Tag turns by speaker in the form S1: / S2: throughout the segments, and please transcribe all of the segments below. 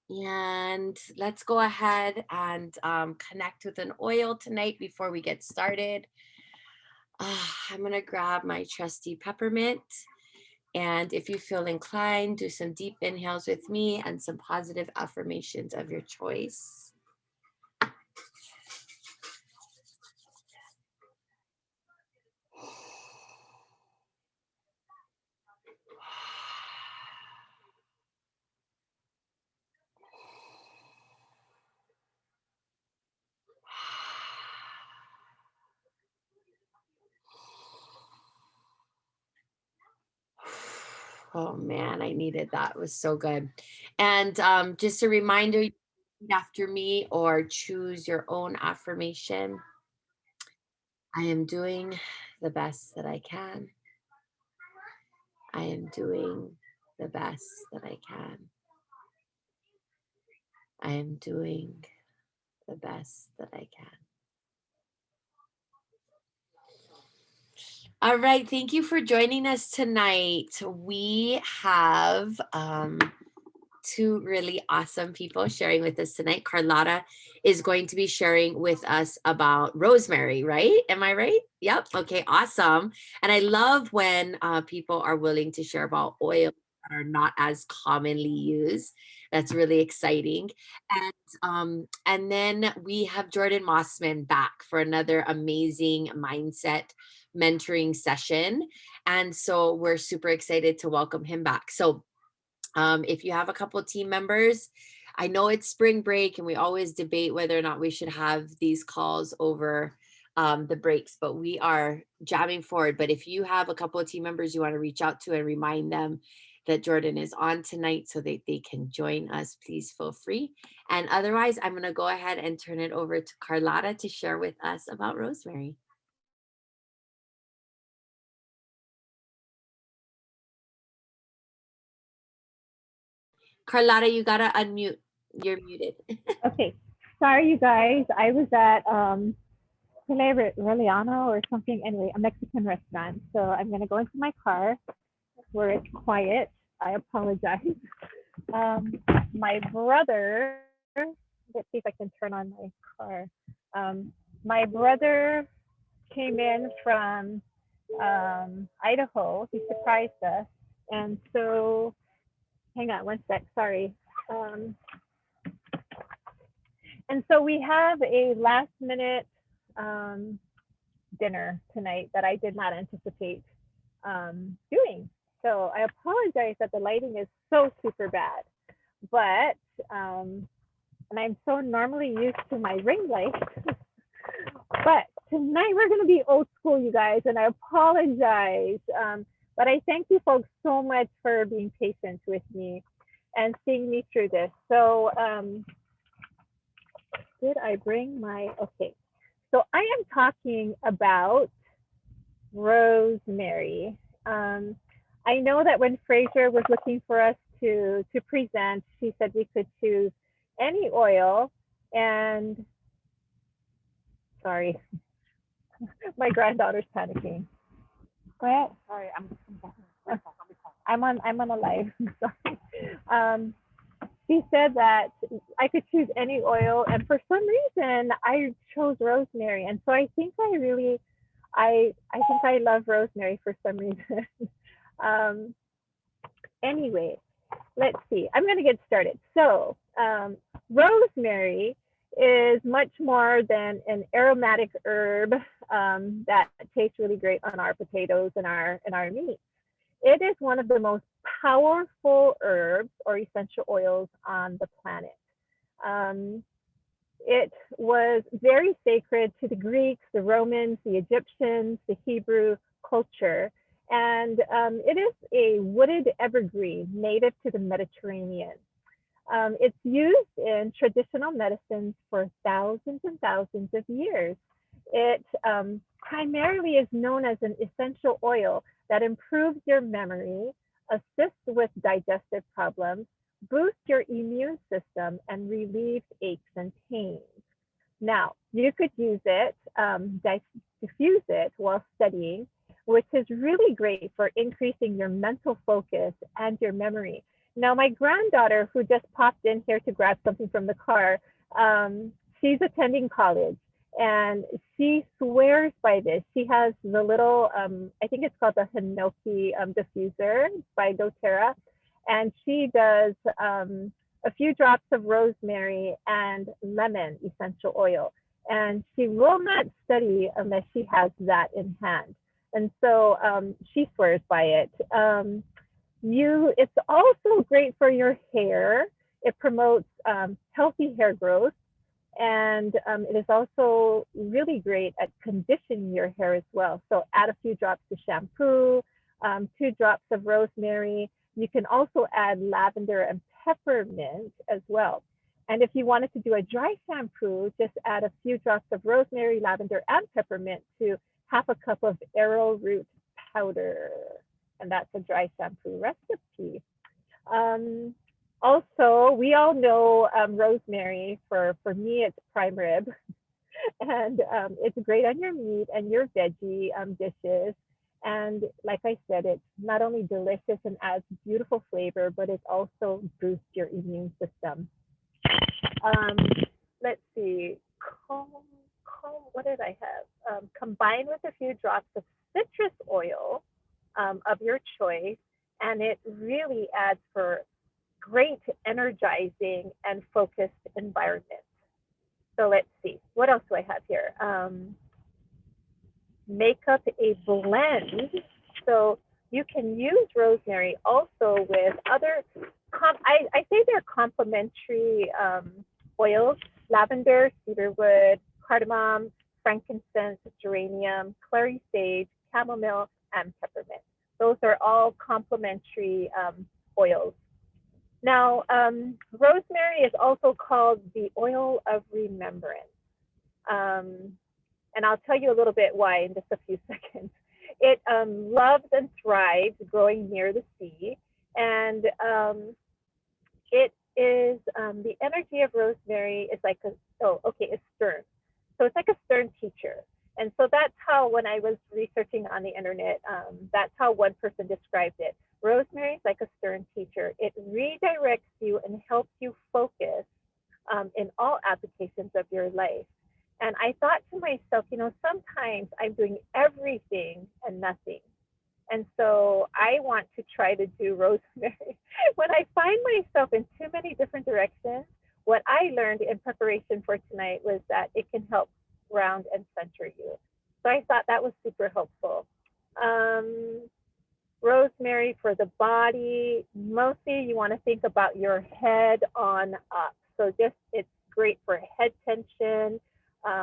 S1: And let's go ahead and connect with an oil tonight before we get started. I'm going to grab my trusty peppermint. And if you feel inclined, do some deep inhales with me and some positive affirmations of your choice. Oh man, I needed that. It was so good. And just a reminder, you can repeat after me or choose your own affirmation. I am doing the best that I can. I am doing the best that I can. I am doing the best that I can. All right. Thank you for joining us tonight. We have two really awesome people sharing with us tonight. Carlotta is going to be sharing with us about rosemary, right? Am I right? Yep. Okay, awesome. And I love when people are willing to share about oils that are not as commonly used. That's really exciting. And then we have Jordan Mossman back for another amazing mindset mentoring session. And so we're super excited to welcome him back. So if you have a couple of team members, I know it's spring break and we always debate whether or not we should have these calls over the breaks, but we are jamming forward. But if you have a couple of team members you want to reach out to and remind them that Jordan is on tonight so that they can join us, please feel free. And otherwise, I'm going to go ahead and turn it over to Carlotta to share with us about rosemary. Carlotta, you got to unmute. You're muted.
S2: Okay. Sorry, you guys. I was at Reliano or something. Anyway, a Mexican restaurant. So I'm going to go into my car where it's quiet. I apologize. Um, my brother, let's see if I can turn on my car. My brother came in from Idaho. He surprised us. And so, hang on one sec. Sorry. Um, and so we have a last minute um, dinner tonight that I did not anticipate doing. So I apologize that the lighting is so super bad, but and I'm so normally used to my ring light, but tonight we're going to be old school, you guys, and I apologize. But I thank you folks so much for being patient with me and seeing me through this. So did I bring my, okay. So I am talking about rosemary. I know that when Fraser was looking for us to present, she said we could choose any oil. And sorry, my granddaughter's panicking. Go ahead. Sorry, I'm on a live. Sorry. She said that I could choose any oil, and for some reason I chose rosemary, and so I think I think I love rosemary for some reason. um, anyway, let's see. I'm going to get started. So, rosemary is much more than an aromatic herb that tastes really great on our potatoes and our meat. It is one of the most powerful herbs or essential oils on the planet. Um, it was very sacred to the Greeks, the Romans, the Egyptians, the Hebrew culture. And it is a wooded evergreen native to the Mediterranean. It's used in traditional medicines for thousands and thousands of years. It primarily is known as an essential oil that improves your memory, assists with digestive problems, boosts your immune system, and relieves aches and pains. Now, you could use it, diffuse it while studying, which is really great for increasing your mental focus and your memory. Now, my granddaughter, who just popped in here to grab something from the car, she's attending college and she swears by this. She has the little, I think it's called the Hinoki diffuser by doTERRA. And she does a few drops of rosemary and lemon essential oil. And she will not study unless she has that in hand. And so she swears by it. It's also great for your hair. It promotes healthy hair growth, and it is also really great at conditioning your hair as well. So add a few drops of shampoo, 2 drops of rosemary. You can also add lavender and peppermint as well. And if you wanted to do a dry shampoo, just add a few drops of rosemary, lavender, and peppermint to half a cup of arrowroot powder. And that's a dry shampoo recipe. Also, we all know rosemary. For me, it's prime rib. And it's great on your meat and your veggie dishes. And like I said, it's not only delicious and adds beautiful flavor, but it also boosts your immune system. Let's see, what did I have? Combined with a few drops of citrus oil of your choice, and it really adds for great energizing and focused environment. So let's see, what else do I have here? Make up a blend. So you can use rosemary also with other, I say they're complementary oils: lavender, cedarwood, cardamom, frankincense, geranium, clary sage, chamomile, and peppermint. Those are all complementary oils. Now, rosemary is also called the oil of remembrance. And I'll tell you a little bit why in just a few seconds. It loves and thrives growing near the sea. And it is, the energy of rosemary is like it's stern. So it's like a stern teacher. And so that's how, when I was researching on the internet, that's how one person described it. Rosemary is like a stern teacher. It redirects you and helps you focus in all applications of your life. And I thought to myself, sometimes I'm doing everything and nothing. And so I want to try to do rosemary. When I find myself in too many different directions, what I learned in preparation for tonight was that it can help ground and center you. So I thought that was super helpful. Rosemary for the body, mostly you want to think about your head on up. So it's great for head tension,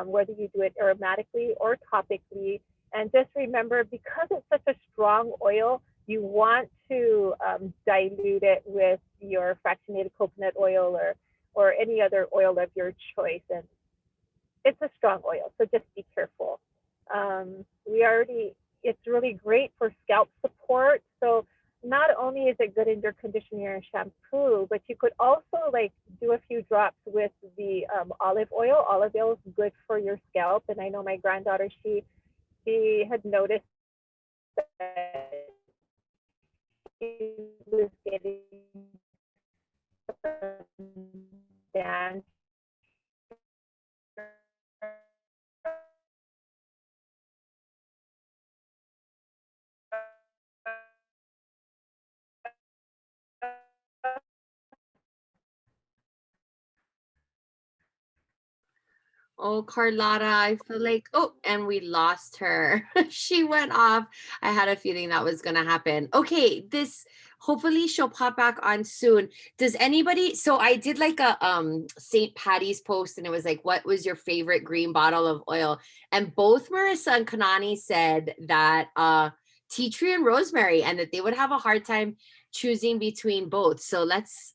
S2: whether you do it aromatically or topically. And just remember, because it's such a strong oil, you want to dilute it with your fractionated coconut oil or any other oil of your choice. And it's a strong oil, so just be careful. It's really great for scalp support. So not only is it good in your conditioner and shampoo, but you could also do a few drops with the olive oil. Olive oil is good for your scalp. And I know my granddaughter, she had noticed that she was getting down.
S1: Oh, Carlotta, I feel like, and we lost her. She went off. I had a feeling that was going to happen. Okay, hopefully she'll pop back on soon. Does anybody, so I did like a St. Patty's post, and it was like, what was your favorite green bottle of oil? And both Marissa and Kanani said that tea tree and rosemary, and that they would have a hard time choosing between both. So let's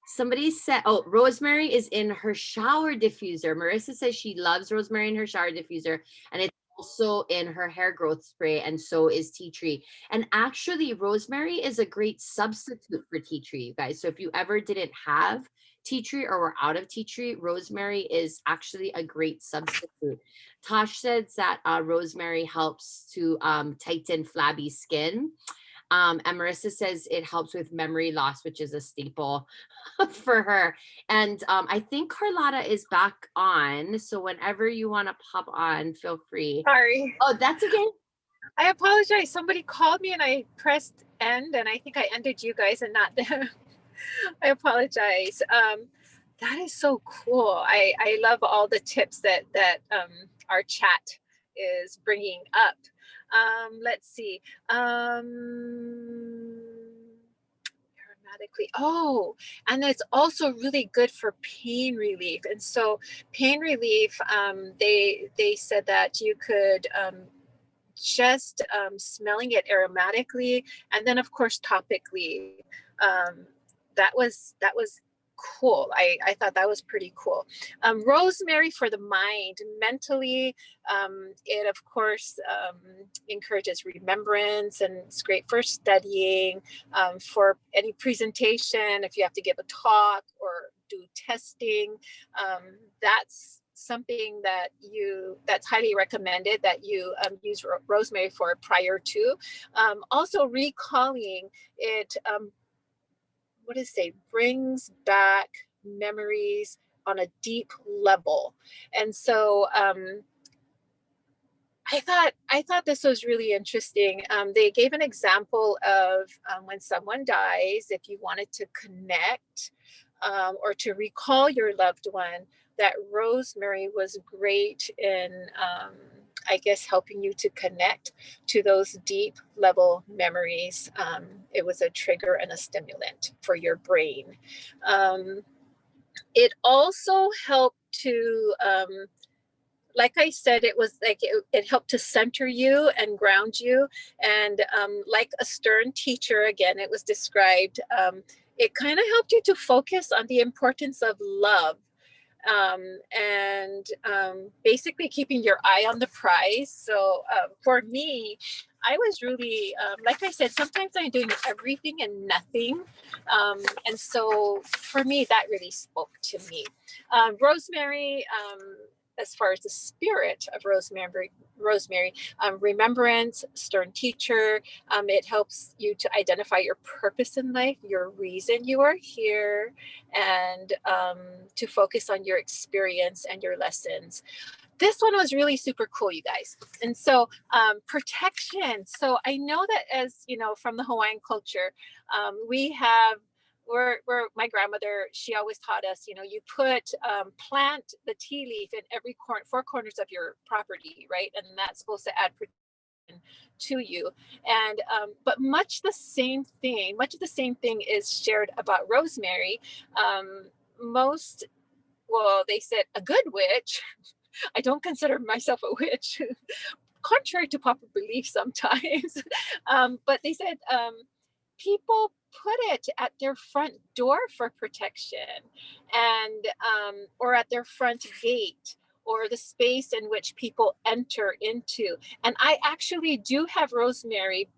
S1: somebody said, rosemary is in her shower diffuser. Marissa says she loves rosemary in her shower diffuser, and it's also in her hair growth spray, and so is tea tree. And actually, rosemary is a great substitute for tea tree, you guys. So if you ever didn't have tea tree or were out of tea tree, rosemary is actually a great substitute. Tosh says that rosemary helps to tighten flabby skin. And Marissa says it helps with memory loss, which is a staple for her. And I think Carlotta is back on. So whenever you want to pop on, feel free.
S3: Sorry.
S1: Oh, that's okay.
S3: I apologize. Somebody called me and I pressed end, and I think I ended you guys and not them. I apologize. That is so cool. I love all the tips that our chat is bringing up. Let's see. Aromatically. Oh, and it's also really good for pain relief. And so pain relief, they said that you could just smelling it aromatically, and then of course topically. That was cool. I thought that was pretty cool. Rosemary for the mind, mentally, it of course encourages remembrance, and it's great for studying, for any presentation, if you have to give a talk or do testing. That's something that's highly recommended that you use rosemary for prior to. Also recalling it, what does it say, brings back memories on a deep level. And so I thought this was really interesting. They gave an example of when someone dies, if you wanted to connect or to recall your loved one, that rosemary was great in, I guess, helping you to connect to those deep level memories. It was a trigger and a stimulant for your brain. It also helped to, like I said, it was like it helped to center you and ground you. And like a stern teacher, again, it was described, it kind of helped you to focus on the importance of love, and basically keeping your eye on the prize. So for me, I was really, like I said, sometimes I'm doing everything and nothing. And so for me, that really spoke to me. Rosemary, as far as the spirit of rosemary, remembrance, stern teacher. It helps you to identify your purpose in life, your reason you are here, and to focus on your experience and your lessons. This one was really super cool, you guys. And so protection. So I know that, as you know, from the Hawaiian culture, we have, we're my grandmother, she always taught us, you know, you put, plant the tea leaf in every four corners of your property, right? And that's supposed to add protection to you. And but much of the same thing is shared about rosemary. Most, well, they said a good witch, I don't consider myself a witch, contrary to popular belief sometimes. But they said people put it at their front door for protection, and or at their front gate, or the space in which people enter into. And I actually do have rosemary,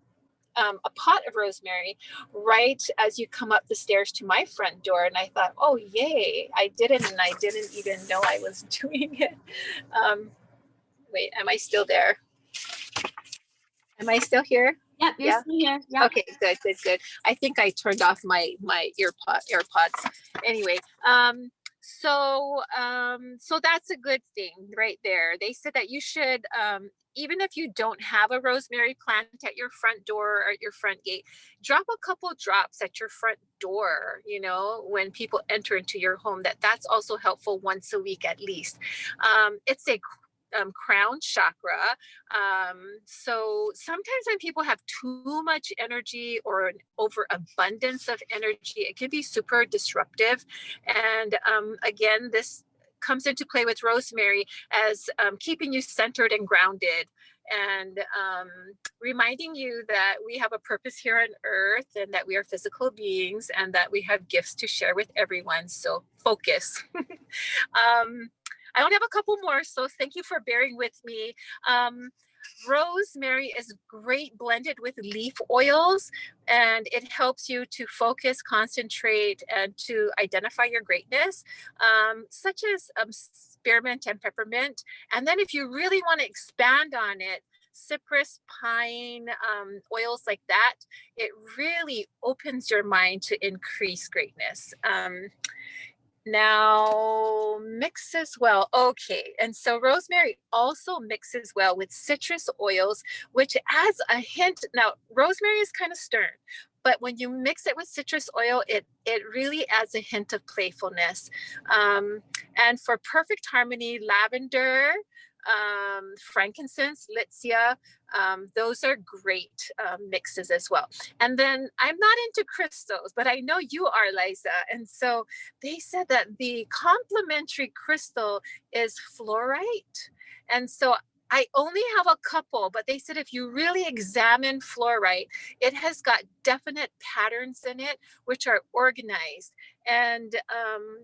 S3: a pot of rosemary, right as you come up the stairs to my front door. And I thought, oh, yay, I didn't even know I was doing it. Wait, am I still there? Am I still here?
S1: Yep, you're
S3: Yeah.
S1: still here. Yep.
S3: Okay, good. I think I turned off my AirPods. Anyway, so that's a good thing right there. They said that you should, even if you don't have a rosemary plant at your front door or at your front gate, drop a couple drops at your front door, you know, when people enter into your home. That's also helpful once a week at least. It's a crown chakra. So sometimes when people have too much energy or an overabundance of energy, it can be super disruptive. And again, this comes into play with rosemary as keeping you centered and grounded, and reminding you that we have a purpose here on earth, and that we are physical beings, and that we have gifts to share with everyone. So focus. I only have a couple more, so thank you for bearing with me. Rosemary is great blended with leaf oils, and it helps you to focus, concentrate, and to identify your greatness, such as spearmint and peppermint. And then if you really want to expand on it, cypress, pine, oils like that, it really opens your mind to increase greatness. Now mixes well. Okay. And so rosemary also mixes well with citrus oils, which adds a hint. Now, rosemary is kind of stern, but when you mix it with citrus oil, it really adds a hint of playfulness. And for perfect harmony, lavender, frankincense, litsea, those are great mixes as well. And then I'm not into crystals, but I know you are, Liza. And so they said that the complementary crystal is fluorite. And so I only have a couple, but they said if you really examine fluorite, it has got definite patterns in it, which are organized. And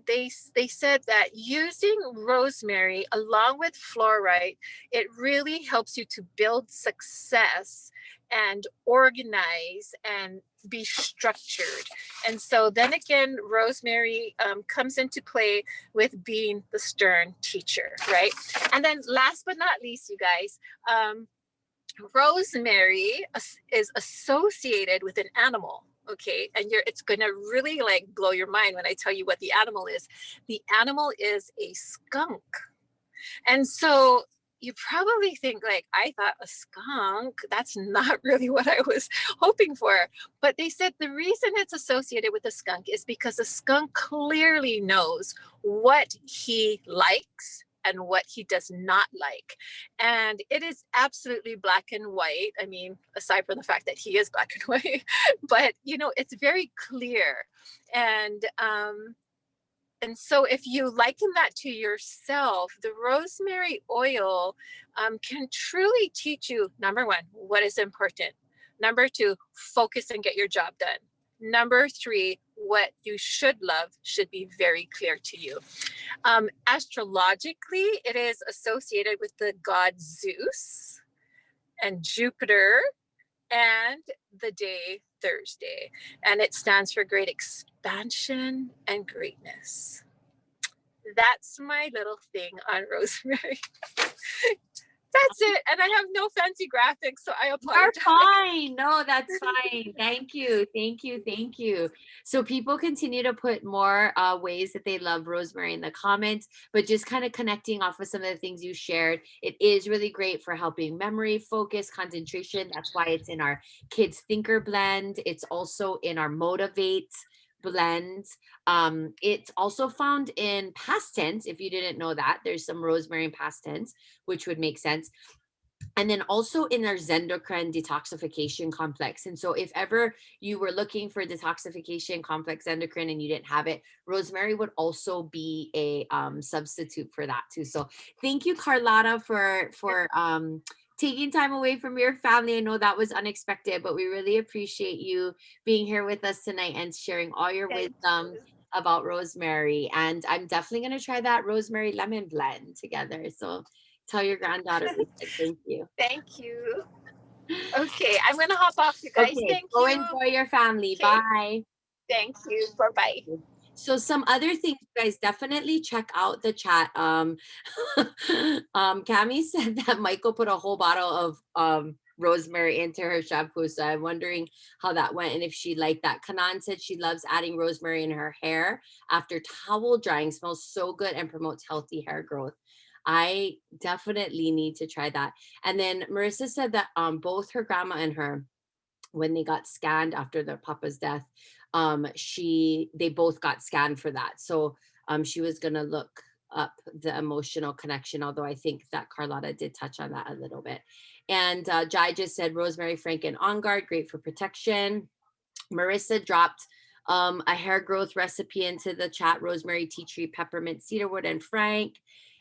S3: they said that using rosemary along with fluorite, it really helps you to build success and organize and be structured. And so then again, rosemary comes into play with being the stern teacher, right? And then last but not least, you guys, rosemary is associated with an animal. Okay, and it's gonna really like blow your mind when I tell you what the animal is. The animal is a skunk. And so you probably think like, I thought a skunk, that's not really what I was hoping for. But they said the reason it's associated with a skunk is because a skunk clearly knows what he likes and what he does not like. And it is absolutely black and white. I mean, aside from the fact that he is black and white, but it's very clear. And so if you liken that to yourself, the rosemary oil can truly teach you, number one, what is important. Number two, focus and get your job done. Number three, what you should love should be very clear to you. Astrologically, it is associated with the god Zeus and Jupiter and the day Thursday. And it stands for great expansion and greatness. That's my little thing on rosemary. That's it. And I have no fancy graphics, so I apologize.
S1: You're fine. No, that's fine. Thank you. Thank you. Thank you. So people continue to put more ways that they love rosemary in the comments, but just kind of connecting off of some of the things you shared. It is really great for helping memory, focus, concentration. That's why it's in our Kids Thinker blend. It's also in our Motivate blends. It's also found in past tense. If you didn't know that, there's some rosemary in past tense, which would make sense. And then also in our Zendocrine detoxification complex. And so if ever you were looking for detoxification complex endocrine and you didn't have it, rosemary would also be a substitute for that too. So thank you, Carlotta, for taking time away from your family. I know that was unexpected, but we really appreciate you being here with us tonight and sharing all your wisdom about rosemary. And I'm definitely going to try that rosemary lemon blend together. So tell your granddaughter we said thank you.
S3: Thank you. Okay, I'm going to hop off, you guys.
S1: Okay,
S3: thank
S1: go
S3: you.
S1: enjoy your family.
S3: Okay.
S1: Bye.
S3: Thank you. Bye-bye.
S1: So some other things, guys, definitely check out the chat. Cami said that Michael put a whole bottle of rosemary into her shampoo. So I'm wondering how that went and if she liked that. Kanan said she loves adding rosemary in her hair after towel drying. Smells so good and promotes healthy hair growth. I definitely need to try that. And then Marissa said that both her grandma and her, when they got scanned after their papa's death, they both got scanned for that. So she was gonna look up the emotional connection, although I think that Carlotta did touch on that a little bit. And Jai just said rosemary, franken, on guard, great for protection. Marissa dropped a hair growth recipe into the chat: rosemary, tea tree, peppermint, cedarwood, and frank.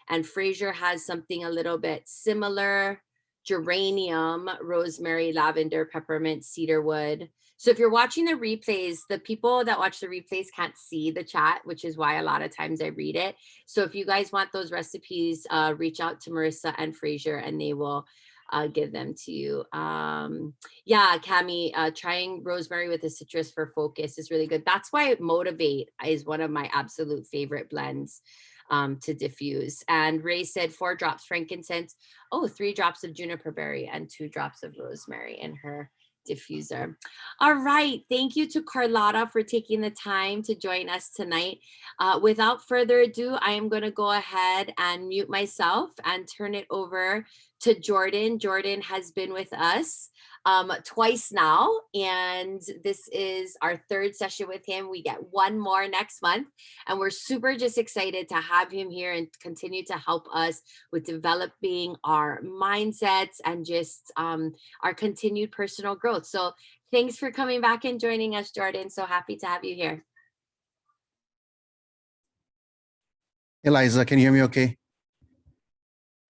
S1: And Fraser has something a little bit similar: geranium, rosemary, lavender, peppermint, cedarwood. So if you're watching the replays, the people that watch the replays can't see the chat, which is why a lot of times I read it. So if you guys want those recipes, reach out to Marissa and Fraser and they will give them to you. Yeah, Cami, trying rosemary with the citrus for focus is really good. That's why Motivate is one of my absolute favorite blends. to diffuse. And Ray said 4 drops frankincense. Oh, 3 drops of juniper berry and 2 drops of rosemary in her diffuser. All right. Thank you to Carlotta for taking the time to join us tonight. Without further ado, I am going to go ahead and mute myself and turn it over to Jordan. Jordan has been with us twice now, and this is our 3rd session with him. We get 1 more next month, and we're super just excited to have him here and continue to help us with developing our mindsets and just our continued personal growth. So thanks for coming back and joining us, Jordan. So happy to have you here.
S4: Eliza, can you hear me okay?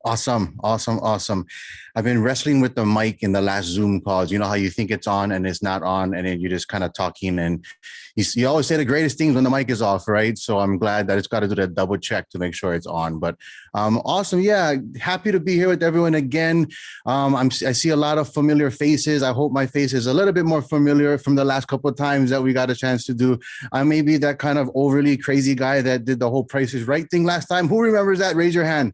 S4: Awesome, awesome, awesome. I've been wrestling with the mic in the last Zoom calls. You know how you think it's on and it's not on, and then you're just kind of talking, and you always say the greatest things when the mic is off, right? So I'm glad that it's got to do that double check to make sure it's on. But awesome, yeah, happy to be here with everyone again. I see a lot of familiar faces. I hope my face is a little bit more familiar from the last couple of times that we got a chance to do. I may be that kind of overly crazy guy that did the whole Price is Right thing last time. Who remembers that? Raise your hand.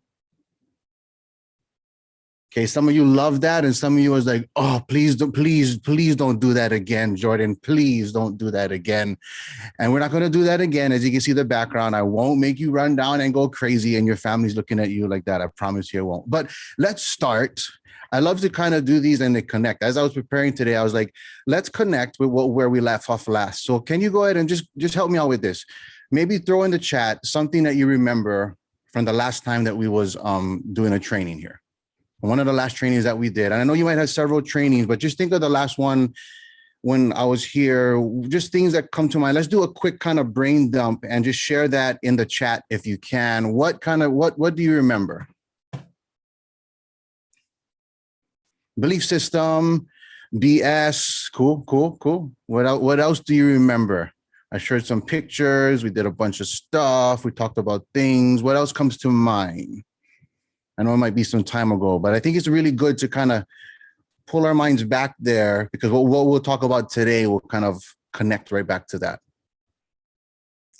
S4: Okay, some of you love that, and some of you was like, oh, please don't do that again, Jordan. Please don't do that again. And we're not going to do that again. As you can see the background, I won't make you run down and go crazy and your family's looking at you like that. I promise you I won't. But let's start. I love to kind of do these and they connect. As I was preparing today, I was like, let's connect with where we left off last. So can you go ahead and just help me out with this? Maybe throw in the chat something that you remember from the last time that we was doing a training here. One of the last trainings that we did. And I know you might have several trainings, but just think of the last one when I was here, just things that come to mind. Let's do a quick kind of brain dump and just share that in the chat if you can. What do you remember? Belief system, BS, cool. What else do you remember? I shared some pictures. We did a bunch of stuff. We talked about things. What else comes to mind? I know it might be some time ago, but I think it's really good to kind of pull our minds back there, because what we'll talk about today will kind of connect right back to that.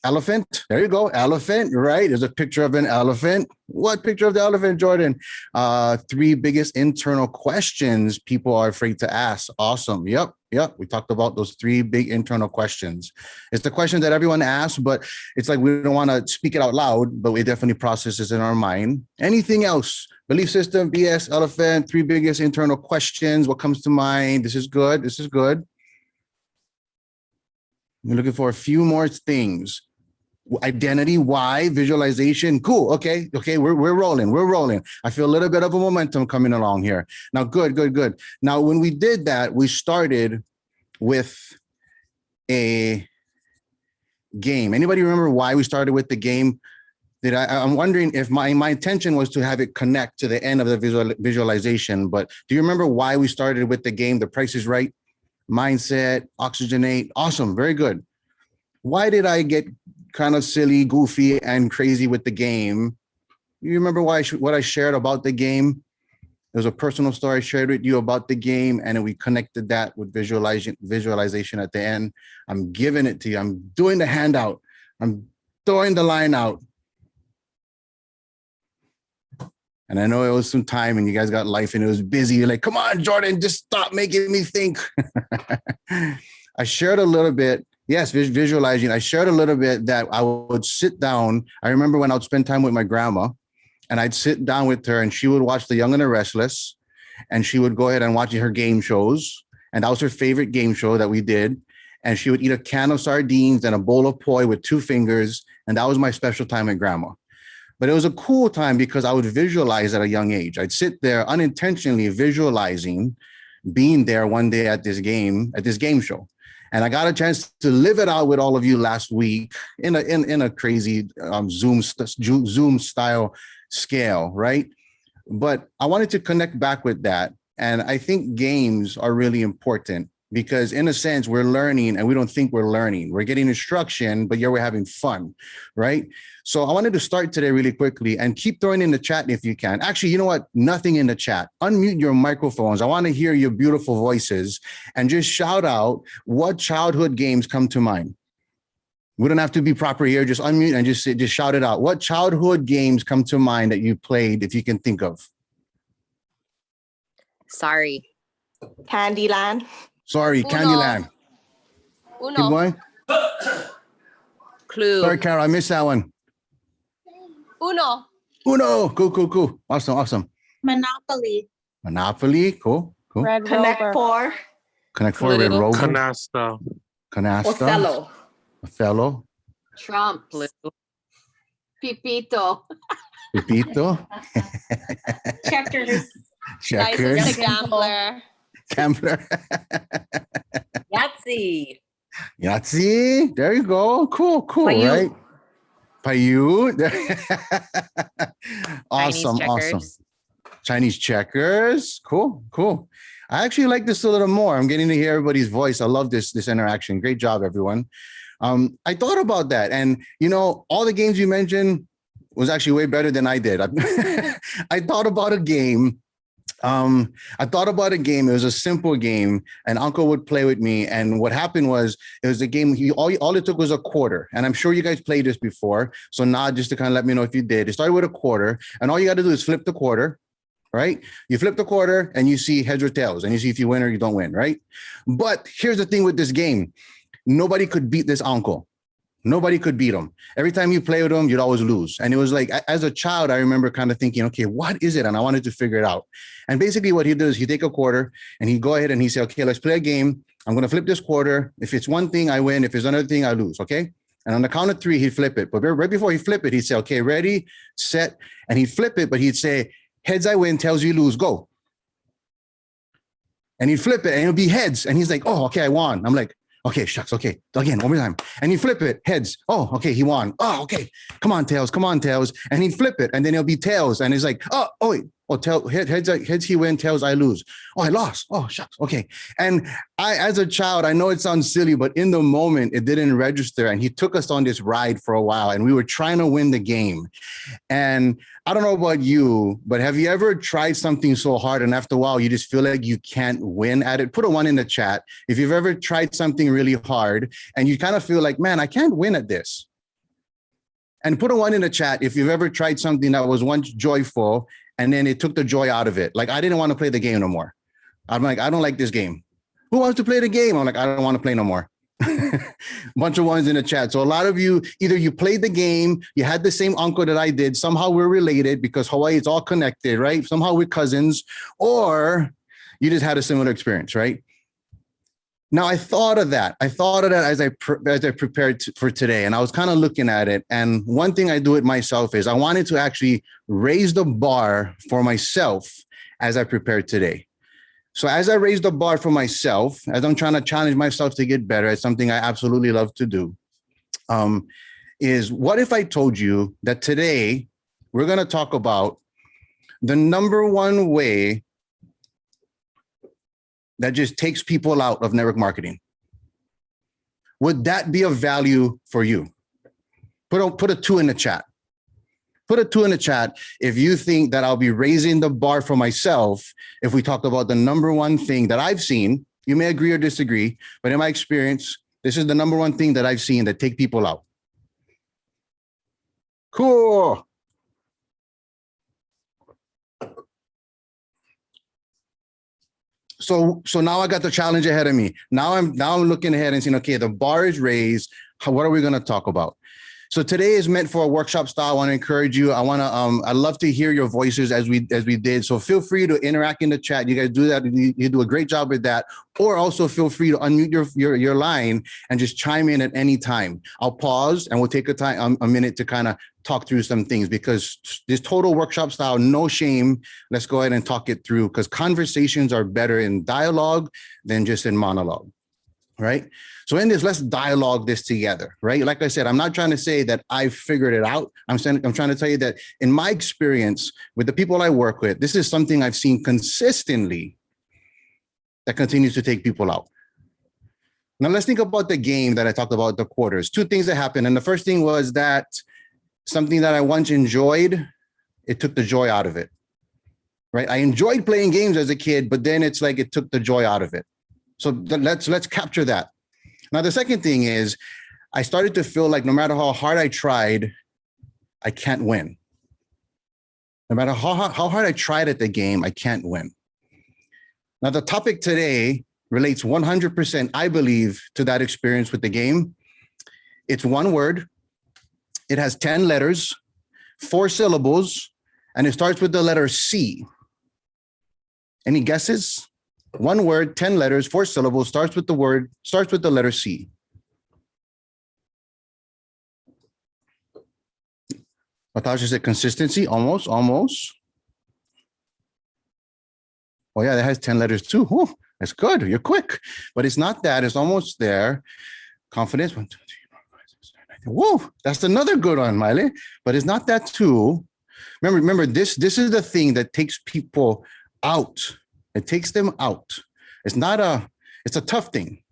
S4: Elephant, there you go, elephant, right? There's a picture of an elephant. What picture of the elephant, Jordan? 3 biggest internal questions people are afraid to ask. Awesome, yep. We talked about those 3 big internal questions. It's the question that everyone asks, but it's like we don't want to speak it out loud, but we definitely process it in our mind. Anything else? Belief system, BS, elephant, 3 biggest internal questions. What comes to mind? This is good. We're looking for a few more things. Identity, why, visualization, cool. Okay, we're rolling. I feel a little bit of a momentum coming along here. Now, good. Now, when we did that, we started with a game. Anybody remember why we started with the game? I'm wondering if my intention was to have it connect to the end of the visualization, but do you remember why we started with the game? The Price is Right, mindset, oxygenate. Awesome, very good. Why did I get kind of silly, goofy, and crazy with the game? You remember what I shared about the game? There's a personal story I shared with you about the game, and then we connected that with visualization at the end. I'm giving it to you. I'm doing the handout. I'm throwing the line out. And I know it was some time and you guys got life and it was busy. You're like, come on, Jordan, just stop making me think. I shared a little bit. Yes, visualizing. I shared a little bit that I would sit down. I remember when I would spend time with my grandma and I'd sit down with her and she would watch The Young and the Restless and she would go ahead and watch her game shows. And that was her favorite game show that we did. And she would eat a can of sardines and a bowl of poi with 2 fingers. And that was my special time with grandma. But it was a cool time because I would visualize at a young age. I'd sit there unintentionally visualizing being there one day at this game show. And I got a chance to live it out with all of you last week in a crazy Zoom style scale, right? But I wanted to connect back with that. And I think games are really important because in a sense, we're learning and we don't think we're learning. We're getting instruction, but we're having fun, right? So I wanted to start today really quickly and keep throwing in the chat if you can. Actually, you know what? Nothing in the chat. Unmute your microphones. I want to hear your beautiful voices and just shout out what childhood games come to mind. We don't have to be proper here. Just unmute and just shout it out. What childhood games come to mind that you played, if you can think of?
S5: Sorry.
S6: Candyland.
S4: Sorry,
S5: Uno.
S4: Candyland. Keep
S5: Uno.
S4: going.
S5: Clue.
S4: Sorry, Carol, I missed that one.
S5: Uno.
S4: Uno. Cool. Awesome.
S7: Monopoly.
S4: Monopoly. Cool.
S2: Red
S6: Connect
S2: Rover.
S6: 4.
S4: Connect Four, Red
S5: Clue.
S4: Rover.
S8: Canasta.
S4: Canasta. Othello.
S1: Trump.
S5: Clue.
S1: Pipito.
S4: Pepito.
S7: Checkers.
S4: Checkers.
S5: License to gambler.
S4: Gambler.
S1: Yahtzee.
S4: Yahtzee. There you go. Cool.
S5: Payu.
S4: Right? Payu.
S5: Chinese
S4: Awesome.
S5: checkers.
S4: Chinese checkers. Cool. I actually like this a little more. I'm getting to hear everybody's voice. I love this interaction. Great job, everyone. I thought about that, and all the games you mentioned was actually way better than I did. I thought about a game. It was a simple game, and Uncle would play with me. And what happened was, it was a game. All it took was a quarter, and I'm sure you guys played this before. So now, just to kind of let me know if you did, it started with a quarter, and all you got to do is flip the quarter. Right? You flip the quarter, and you see heads or tails, and you see if you win or you don't win. Right? But here's the thing with this game. Nobody could beat this uncle. Nobody could beat him. Every time you play with him, you'd always lose. And it was like, as a child, I remember kind of thinking, okay, what is it? And I wanted to figure it out. And basically what he does, he take a quarter and he go ahead and he say, okay, let's play a game. I'm going to flip this quarter. If it's one thing, I win. If it's another thing, I lose. Okay. And on the count of 3, he'd flip it. But right before he flip it, he'd say, okay, ready, set. And he'd flip it, but he'd say, heads, I win, tails, you lose, go. And he'd flip it and it'll be heads. And he's like, oh, okay, I won. I'm like, okay, shucks. Okay. Again, one more time. And he'd flip it, heads. Oh, okay, he won. Oh, okay. Come on, tails. And he'd flip it. And then it'll be tails. And he's like, wait. Oh, heads he win, tails I lose. Oh, I lost. Oh, shucks. Okay. And I, as a child, I know it sounds silly, but in the moment, it didn't register. And he took us on this ride for a while, and we were trying to win the game. And I don't know about you, but have you ever tried something so hard and after a while, you just feel like you can't win at it? Put a 1 in the chat if you've ever tried something really hard and you kind of feel like, man, I can't win at this. And put a 1 in the chat if you've ever tried something that was once joyful and then it took the joy out of it. Like, I didn't want to play the game no more. I'm like, I don't like this game. Who wants to play the game? I'm like, I don't want to play no more. Bunch of 1s in the chat. So a lot of you, either you played the game, you had the same uncle that I did, somehow we're related because Hawaii is all connected, right? Somehow we're cousins, or you just had a similar experience, right? Now, I thought of that as I prepared for today, and I was kind of looking at it. And one thing I do it myself is I wanted to actually raise the bar for myself as I prepared today. So as I raise the bar for myself, as I'm trying to challenge myself to get better at something I absolutely love to do, is what if I told you that today we're going to talk about the number one way that just takes people out of network marketing? Would that be of value for you? Put a 2 in the chat. Put a 2 in the chat if you think that I'll be raising the bar for myself if we talk about the number one thing that I've seen. You may agree or disagree, but in my experience, this is the number one thing that I've seen that take people out. Cool. So now I got the challenge ahead of me. Now I'm looking ahead and saying, okay, the bar is raised. What are we going to talk about? So today is meant for a workshop style. I want to encourage you. I'd love to hear your voices as we did. So feel free to interact in the chat. You guys do that. You do a great job with that. Or also feel free to unmute your line and just chime in at any time. I'll pause and we'll take a minute to kind of talk through some things, because this total workshop style, no shame. Let's go ahead and talk it through, because conversations are better in dialogue than just in monologue. Right? So in this, let's dialogue this together, right? Like I said, I'm not trying to say that I figured it out. I'm trying to tell you that in my experience with the people I work with, this is something I've seen consistently that continues to take people out. Now let's think about the game that I talked about, the quarters. 2 things that happened. And the first thing was that something that I once enjoyed, it took the joy out of it, right? I enjoyed playing games as a kid, but then it's like it took the joy out of it. So let's capture that. Now, the second thing is, I started to feel like no matter how hard I tried, I can't win. No matter how hard I tried at the game, I can't win. Now, the topic today relates 100%, I believe, to that experience with the game. It's one word. It has 10 letters, 4 syllables, and it starts with the letter C. Any guesses? One word, 10 letters, 4 syllables, starts with the letter C. Natasha said consistency, almost. Oh yeah, that has 10 letters too. Whew, that's good, you're quick. But it's not that, it's almost there. Confidence, 1, 2, 3, 4, 5, 6, 7, 8. Whoa, that's another good one, Miley. But it's not that too. Remember, this is the thing that takes people out. It takes them out. It's a tough thing.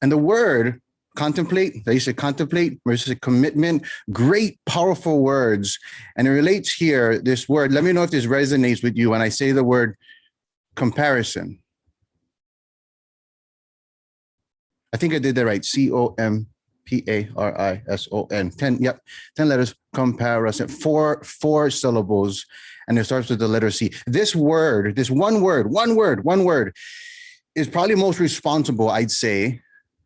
S4: And the word contemplate, they say contemplate versus commitment, great, powerful words. And it relates here, this word, let me know if this resonates with you when I say the word comparison. I think I did that right, comparison. 10, yep, 10 letters, comparison, four syllables, and it starts with the letter C. This word, this one word, is probably most responsible, I'd say.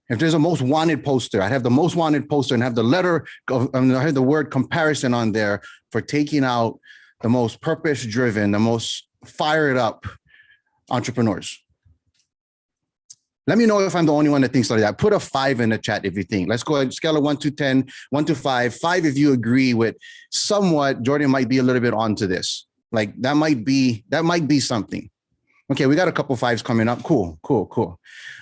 S4: If there's a most wanted poster, I'd have the most wanted poster and have the I have the word comparison on there for taking out the most purpose-driven, the most fired up entrepreneurs. Let me know if I'm the only one that thinks like that. Put a 5 in the chat if you think. Let's go ahead, scale of 1 to 10, 1 to 5. 5 if you agree with somewhat, Jordan might be a little bit onto this. Like that might be something. Okay, we got a couple 5s coming up. Cool.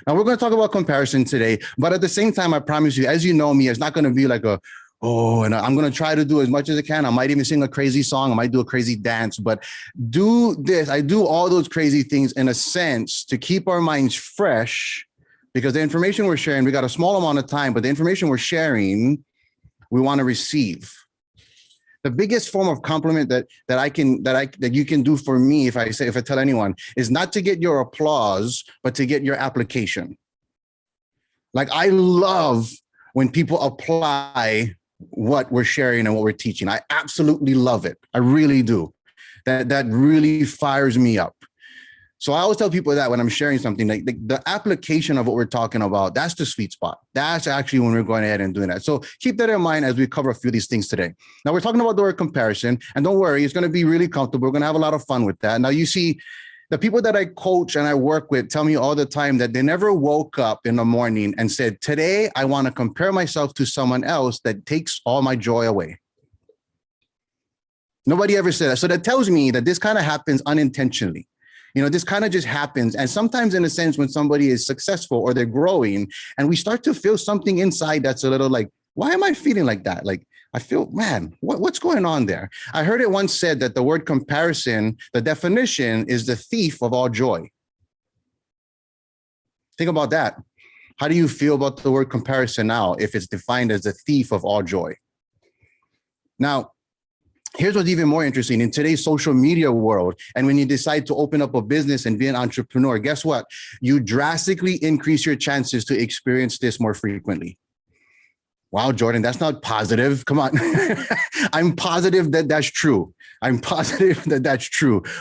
S4: Now we're going to talk about comparison today, but at the same time, I promise you, as you know me, it's not going to be like and I'm going to try to do as much as I can. I might even sing a crazy song. I might do a crazy dance, but I do all those crazy things in a sense to keep our minds fresh, because the information we're sharing, we got a small amount of time, but the information we're sharing, we want to receive. The biggest form of compliment that you can do for me, if I tell anyone, is not to get your applause, but to get your application. Like I love when people apply what we're sharing and what we're teaching. I absolutely love it. I really do. That really fires me up. So I always tell people that when I'm sharing something, like the application of what we're talking about, that's the sweet spot. That's actually when we're going ahead and doing that. So keep that in mind as we cover a few of these things today. Now we're talking about the word comparison, and don't worry, it's going to be really comfortable. We're going to have a lot of fun with that. Now you see, the people that I coach and I work with tell me all the time that they never woke up in the morning and said, today I want to compare myself to someone else that takes all my joy away. Nobody ever said that. So that tells me that this kind of happens unintentionally. This kind of just happens. And sometimes in a sense, when somebody is successful or they're growing and we start to feel something inside that's a little like, why am I feeling like that? Like, I feel, man, what's going on there? I heard it once said that the word comparison, the definition is the thief of all joy. Think about that. How do you feel about the word comparison now if it's defined as the thief of all joy? Now, here's what's even more interesting. In today's social media world, and when you decide to open up a business and be an entrepreneur, guess what? You drastically increase your chances to experience this more frequently. Wow, Jordan, that's not positive. Come on. I'm positive that that's true.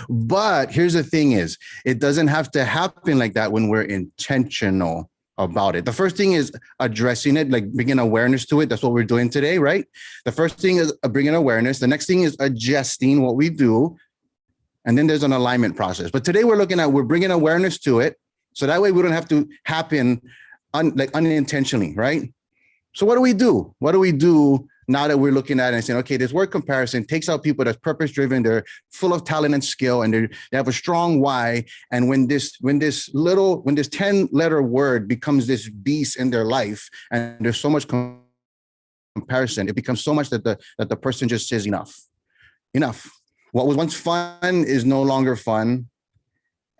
S4: But here's the thing is, it doesn't have to happen like that when we're intentional about it. The first thing is addressing it, like bringing awareness to it. That's what we're doing today, right? The first thing is bringing awareness. The next thing is adjusting what we do. And then there's an alignment process. But today we're bringing awareness to it. So that way we don't have to happen unintentionally, right? So what do we do? What do we do now that we're looking at it and saying, okay, this word comparison takes out people that's purpose-driven, they're full of talent and skill, and they have a strong why. And when this 10-letter word becomes this beast in their life, and there's so much comparison, it becomes so much that the person just says enough. What was once fun is no longer fun.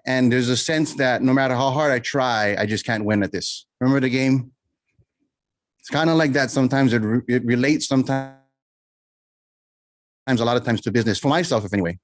S4: And there's a sense that no matter how hard I try, I just can't win at this. Remember the game? It's kind of like that. Sometimes it relates sometimes, a lot of times to business, for myself, if anyway.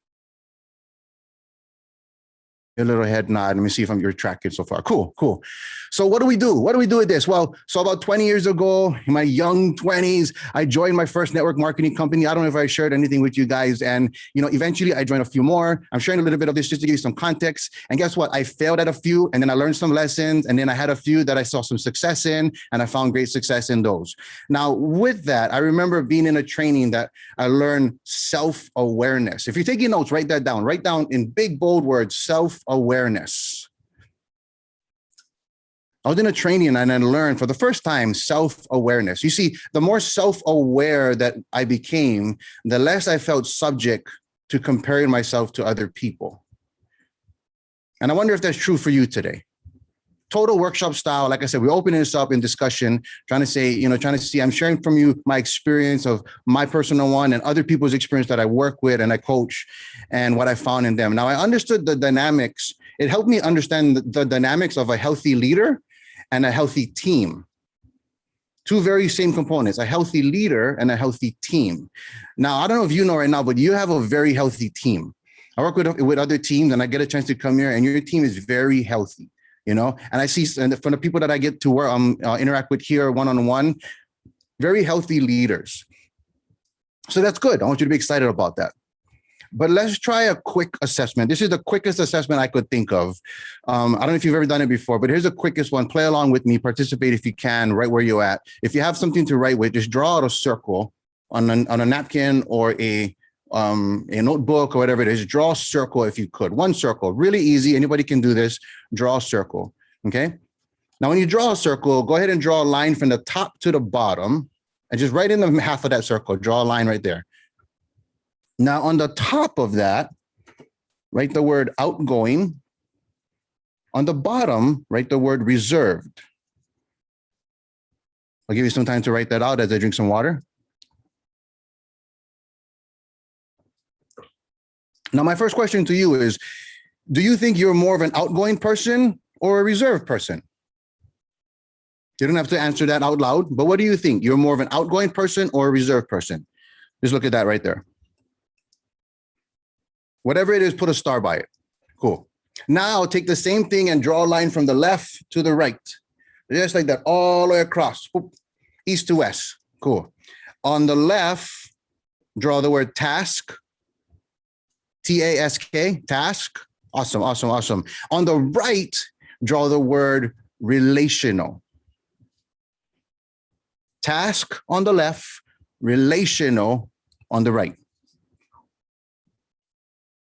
S4: Your little head nod. Let me see if you're tracking so far. Cool, cool. So what do we do? What do we do with this? Well, so about 20 years ago, in my young 20s, I joined my first network marketing company. I don't know if I shared anything with you guys. And, eventually I joined a few more. I'm sharing a little bit of this just to give you some context. And guess what? I failed at a few, and then I learned some lessons. And then I had a few that I saw some success in, and I found great success in those. Now, with that, I remember being in a training that I learned self-awareness. If you're taking notes, write that down. Write down in big, bold words, self-awareness. I was in a training and I learned for the first time self-awareness. You see, the more self-aware that I became, the less I felt subject to comparing myself to other people. And I wonder if that's true for you today. Total workshop style. Like I said, we're opening this up in discussion, trying to see, I'm sharing from you my experience of my personal one and other people's experience that I work with and I coach and what I found in them. Now, I understood the dynamics. It helped me understand the dynamics of a healthy leader and a healthy team. Two very same components, a healthy leader and a healthy team. Now, I don't know if you know right now, but you have a very healthy team. I work with other teams and I get a chance to come here and your team is very healthy, and I see from the people that I get to work, interact with here one-on-one, very healthy leaders. So that's good. I want you to be excited about that. But let's try a quick assessment. This is the quickest assessment I could think of. I don't know if you've ever done it before, but here's the quickest one. Play along with me, participate if you can, right where you're at. If you have something to write with, just draw out a circle on a napkin or a notebook or whatever it is. Draw a circle if you could. One circle, really easy. Anybody can do this. Draw a circle, okay? Now, when you draw a circle, go ahead and draw a line from the top to the bottom and just right in the half of that circle, draw a line right there. Now, on the top of that, write the word outgoing. On the bottom, write the word reserved. I'll give you some time to write that out as I drink some water. Now, my first question to you is, do you think you're more of an outgoing person or a reserved person? You don't have to answer that out loud, but what do you think? You're more of an outgoing person or a reserved person? Just look at that right there. Whatever it is, put a star by it. Cool. Now take the same thing and draw a line from the left to the right. Just like that, all the way across, east to west. Cool. On the left, draw the word task, T-A-S-K, task. Awesome, awesome, awesome. On the right, draw the word relational. Task on the left, relational on the right.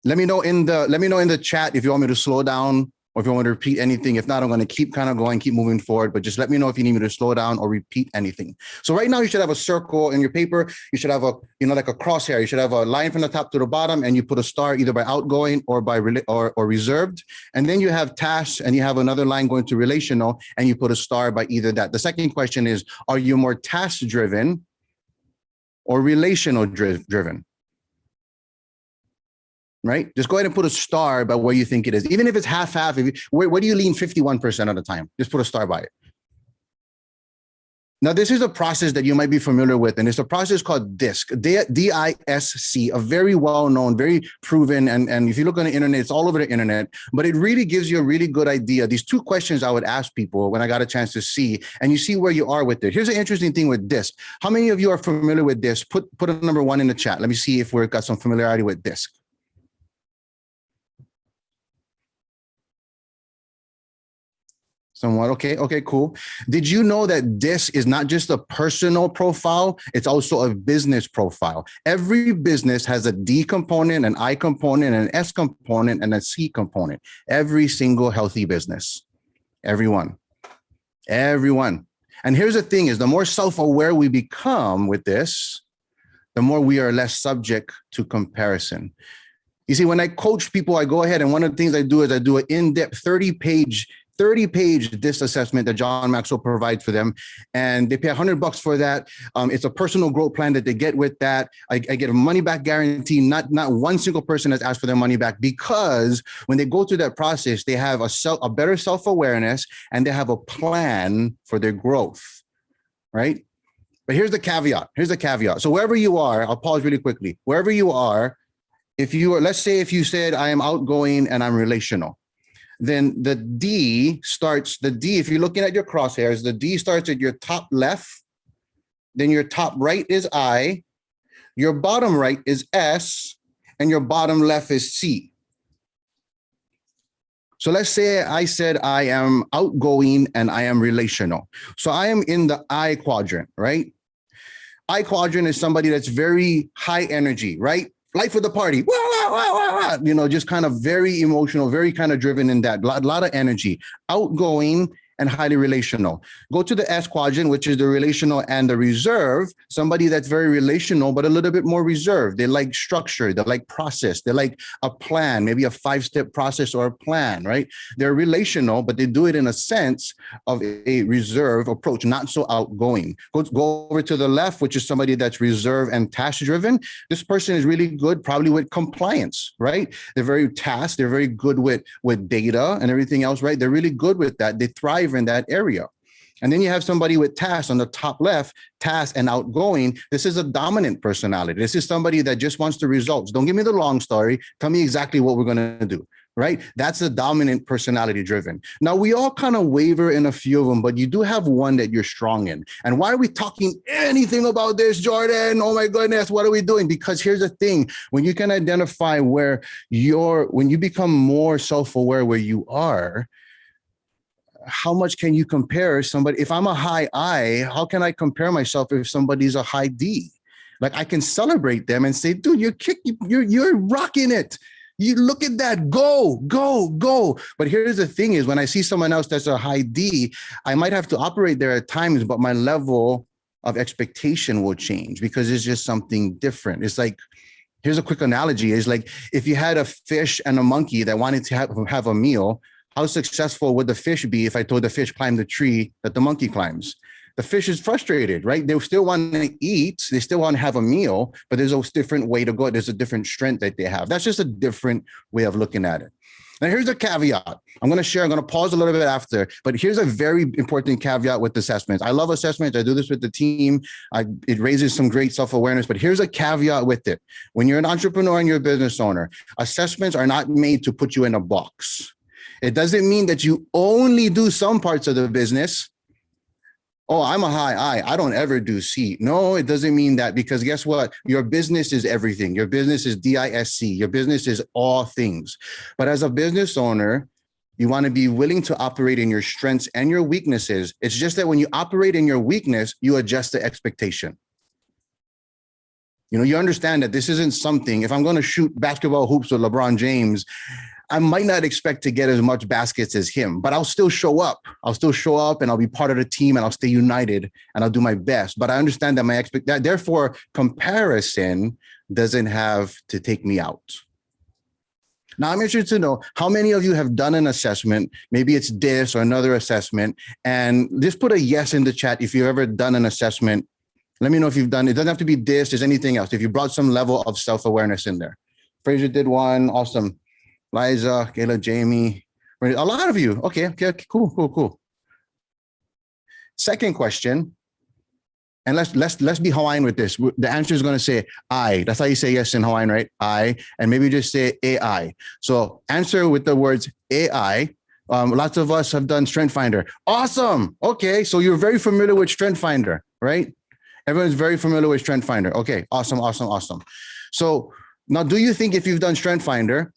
S4: Let me know in the chat if you want me to slow down or if you want me to repeat anything. If not, I'm going to keep kind of going, keep moving forward, but just let me know if you need me to slow down or repeat anything. So right now you should have a circle in your paper. You should have a, like a crosshair. You should have a line from the top to the bottom and you put a star either by outgoing or by or reserved. And then you have tasks and you have another line going to relational and you put a star by either that. The second question is, are you more task driven or relational driven? Right? Just go ahead and put a star by where you think it is. Even if it's half-half, where do you lean 51% of the time? Just put a star by it. Now, this is a process that you might be familiar with, and it's a process called DISC, D-I-S-C, a very well-known, very proven, and if you look on the internet, it's all over the internet, but it really gives you a really good idea. These two questions I would ask people when I got a chance to see, and you see where you are with it. Here's an interesting thing with DISC. How many of you are familiar with DISC? Put a number 1 in the chat. Let me see if we've got some familiarity with DISC. Somewhat. Okay, cool. Did you know that this is not just a personal profile, it's also a business profile? Every business has a D component, an I component, an S component, and a C component. Every single healthy business. Everyone. And here's the thing is, the more self-aware we become with this, the more we are less subject to comparison. You see, when I coach people, I go ahead and one of the things I do is I do an in-depth 30-page DISC assessment that John Maxwell provides for them. And they pay $100 for that. It's a personal growth plan that they get with that. I get a money back guarantee. Not one single person has asked for their money back, because when they go through that process, they have a better self-awareness and they have a plan for their growth, right? But here's the caveat. So wherever you are, I'll pause really quickly. Wherever you are, let's say if you said I am outgoing and I'm relational, then the D, if you're looking at your crosshairs, the D starts at your top left, then your top right is I, your bottom right is S, and your bottom left is C. So let's say I said I am outgoing and I am relational. So I am in the I quadrant, right? I quadrant is somebody that's very high energy, right? Life of the party, wah, wah, wah, wah, wah. You know, just kind of very emotional, very kind of driven in that, lot of energy, outgoing and highly relational. Go to the S quadrant, which is the relational and the reserve, somebody that's very relational, but a little bit more reserved. They like structure, they like process, they like a plan, maybe a 5-step process or a plan, right? They're relational, but they do it in a sense of a reserve approach, not so outgoing. Go over to the left, which is somebody that's reserved and task driven. This person is really good, probably with compliance, right? They're very tasked, they're very good with data and everything else, right? They're really good with that. They thrive in that area. And then you have somebody with task on the top left, task and outgoing. This is a dominant personality. This is somebody that just wants the results. Don't give me the long story. Tell me exactly what we're going to do, right? That's a dominant personality driven. Now, we all kind of waver in a few of them, but you do have one that you're strong in. And why are we talking anything about this, Jordan? Oh my goodness, what are we doing? Because here's the thing, when you can identify when you become more self-aware where you are, how much can you compare somebody? If I'm a high I, how can I compare myself if somebody's a high D? Like I can celebrate them and say, dude, you're rocking it. You look at that, go. But here's the thing is when I see someone else that's a high D, I might have to operate there at times, but my level of expectation will change because it's just something different. It's like, here's a quick analogy. It's like if you had a fish and a monkey that wanted to have a meal, how successful would the fish be if I told the fish climb the tree that the monkey climbs? The fish is frustrated, right? They still want to eat. They still want to have a meal, but there's a different way to go. There's a different strength that they have. That's just a different way of looking at it. Now, here's a caveat. I'm going to pause a little bit after, but here's a very important caveat with assessments. I love assessments. I do this with the team. It raises some great self-awareness, but here's a caveat with it. When you're an entrepreneur and you're a business owner, assessments are not made to put you in a box. It doesn't mean that you only do some parts of the business. Oh, I'm a high I. I don't ever do C. No, it doesn't mean that because guess what? Your business is everything. Your business is DISC. Your business is all things. But as a business owner, you want to be willing to operate in your strengths and your weaknesses. It's just that when you operate in your weakness, you adjust the expectation. You know, you understand that this isn't something, if I'm going to shoot basketball hoops with LeBron James, I might not expect to get as much baskets as him, but I'll still show up. I'll still show up and I'll be part of the team and I'll stay united and I'll do my best. But I understand that therefore comparison doesn't have to take me out. Now I'm interested to know how many of you have done an assessment. Maybe it's this or another assessment, and just put a yes in the chat if you've ever done an assessment. Let me know if you've done it. It doesn't have to be this, there's anything else. If you brought some level of self-awareness in there. Fraser did one, awesome. Liza, Kayla, Jamie, a lot of you. Okay, cool. Second question, and let's be Hawaiian with this. The answer is going to say I. That's how you say yes in Hawaiian, right? I, and maybe just say AI. So answer with the words AI. Lots of us have done Strength Finder. Awesome. Okay, so you're very familiar with Strength Finder, right? Everyone's very familiar with Strength Finder. Okay, awesome. So now, do you think if you've done Strength Finder,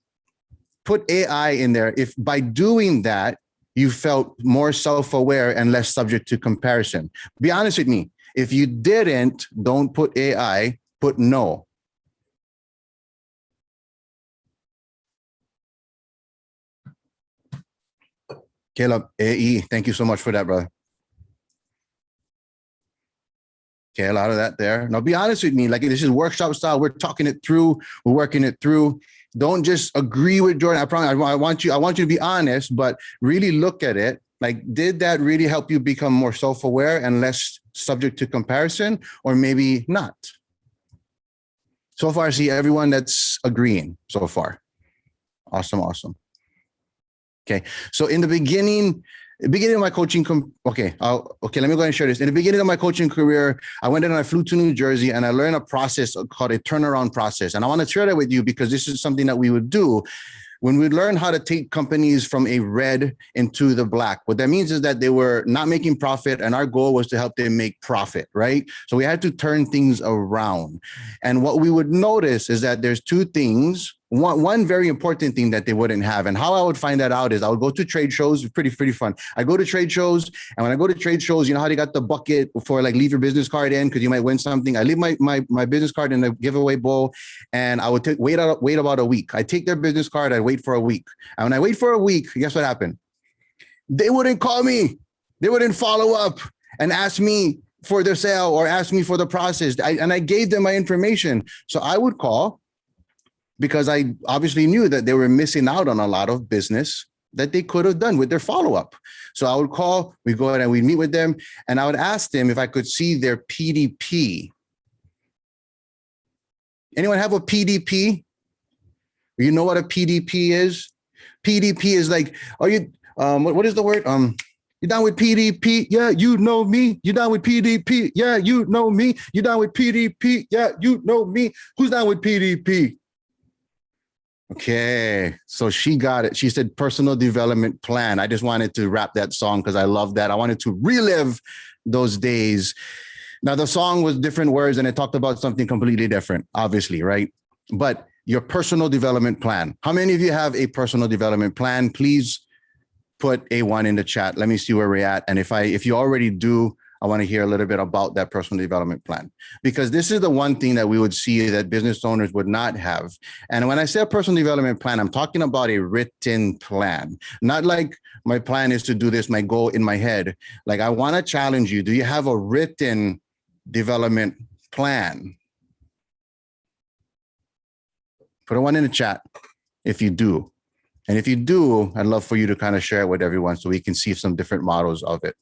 S4: put AI in there, if by doing that, you felt more self-aware and less subject to comparison? Be honest with me. If you didn't, don't put AI, put no. Caleb, AE, thank you so much for that, brother. Okay, a lot of that there. Now, be honest with me. Like, this is workshop style. We're talking it through. We're working it through. Don't just agree with Jordan. I promise. I want you to be honest, but really look at it. Like, did that really help you become more self-aware and less subject to comparison, or maybe not? So far, I see everyone that's agreeing so far. Awesome. Okay, so in the beginning of my coaching, let me go ahead and share this. In the beginning of my coaching career, I went in and I flew to New Jersey and I learned a process called a turnaround process. And I want to share that with you because this is something that we would do. When we learned how to take companies from a red into the black, what that means is that they were not making profit, and our goal was to help them make profit, right? So we had to turn things around. And what we would notice is that there's two things. One very important thing that they wouldn't have. And how I would find that out is I would go to trade shows. It's pretty fun. I go to trade shows, and when I go to trade shows, you know how they got the bucket for like leave your business card in because you might win something. I leave my business card in the giveaway bowl, and I would wait about a week. I take their business card, I wait for a week. And when I wait for a week, guess what happened? They wouldn't call me. They wouldn't follow up and ask me for their sale or ask me for the process. And I gave them my information. So I would call, because I obviously knew that they were missing out on a lot of business that they could have done with their follow-up. So I would call, we go ahead and we'd meet with them, and I would ask them if I could see their PDP. Anyone have a PDP? You know what a PDP is? PDP is like, are you, what is the word? You down with PDP? Yeah, you know me. You down with PDP? Yeah, you know me. You down with PDP? Yeah, you know me. Who's down with PDP? Okay, so she got it. She said personal development plan. I just wanted to rap that song because I love that. I wanted to relive those days. Now, the song was different words and it talked about something completely different, obviously, right? But your personal development plan. How many of you have a personal development plan? Please put a 1 in the chat. Let me see where we're at. And if you already do, I want to hear a little bit about that personal development plan, because this is the one thing that we would see that business owners would not have. And when I say a personal development plan, I'm talking about a written plan, not like my plan is to do this, my goal in my head. Like, I want to challenge you. Do you have a written development plan? Put a 1 in the chat if you do. And if you do, I'd love for you to kind of share it with everyone so we can see some different models of it.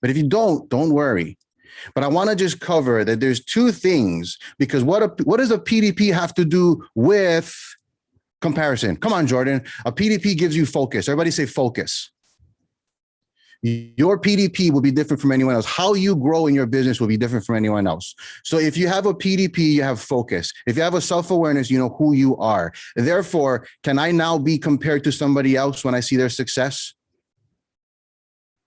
S4: But if you don't worry. But I want to just cover that there's two things, because what does a PDP have to do with comparison? Come on, Jordan. A PDP gives you focus. Everybody say focus. Your PDP will be different from anyone else. How you grow in your business will be different from anyone else. So if you have a PDP, you have focus. If you have a self-awareness, you know who you are. Therefore, can I now be compared to somebody else when I see their success?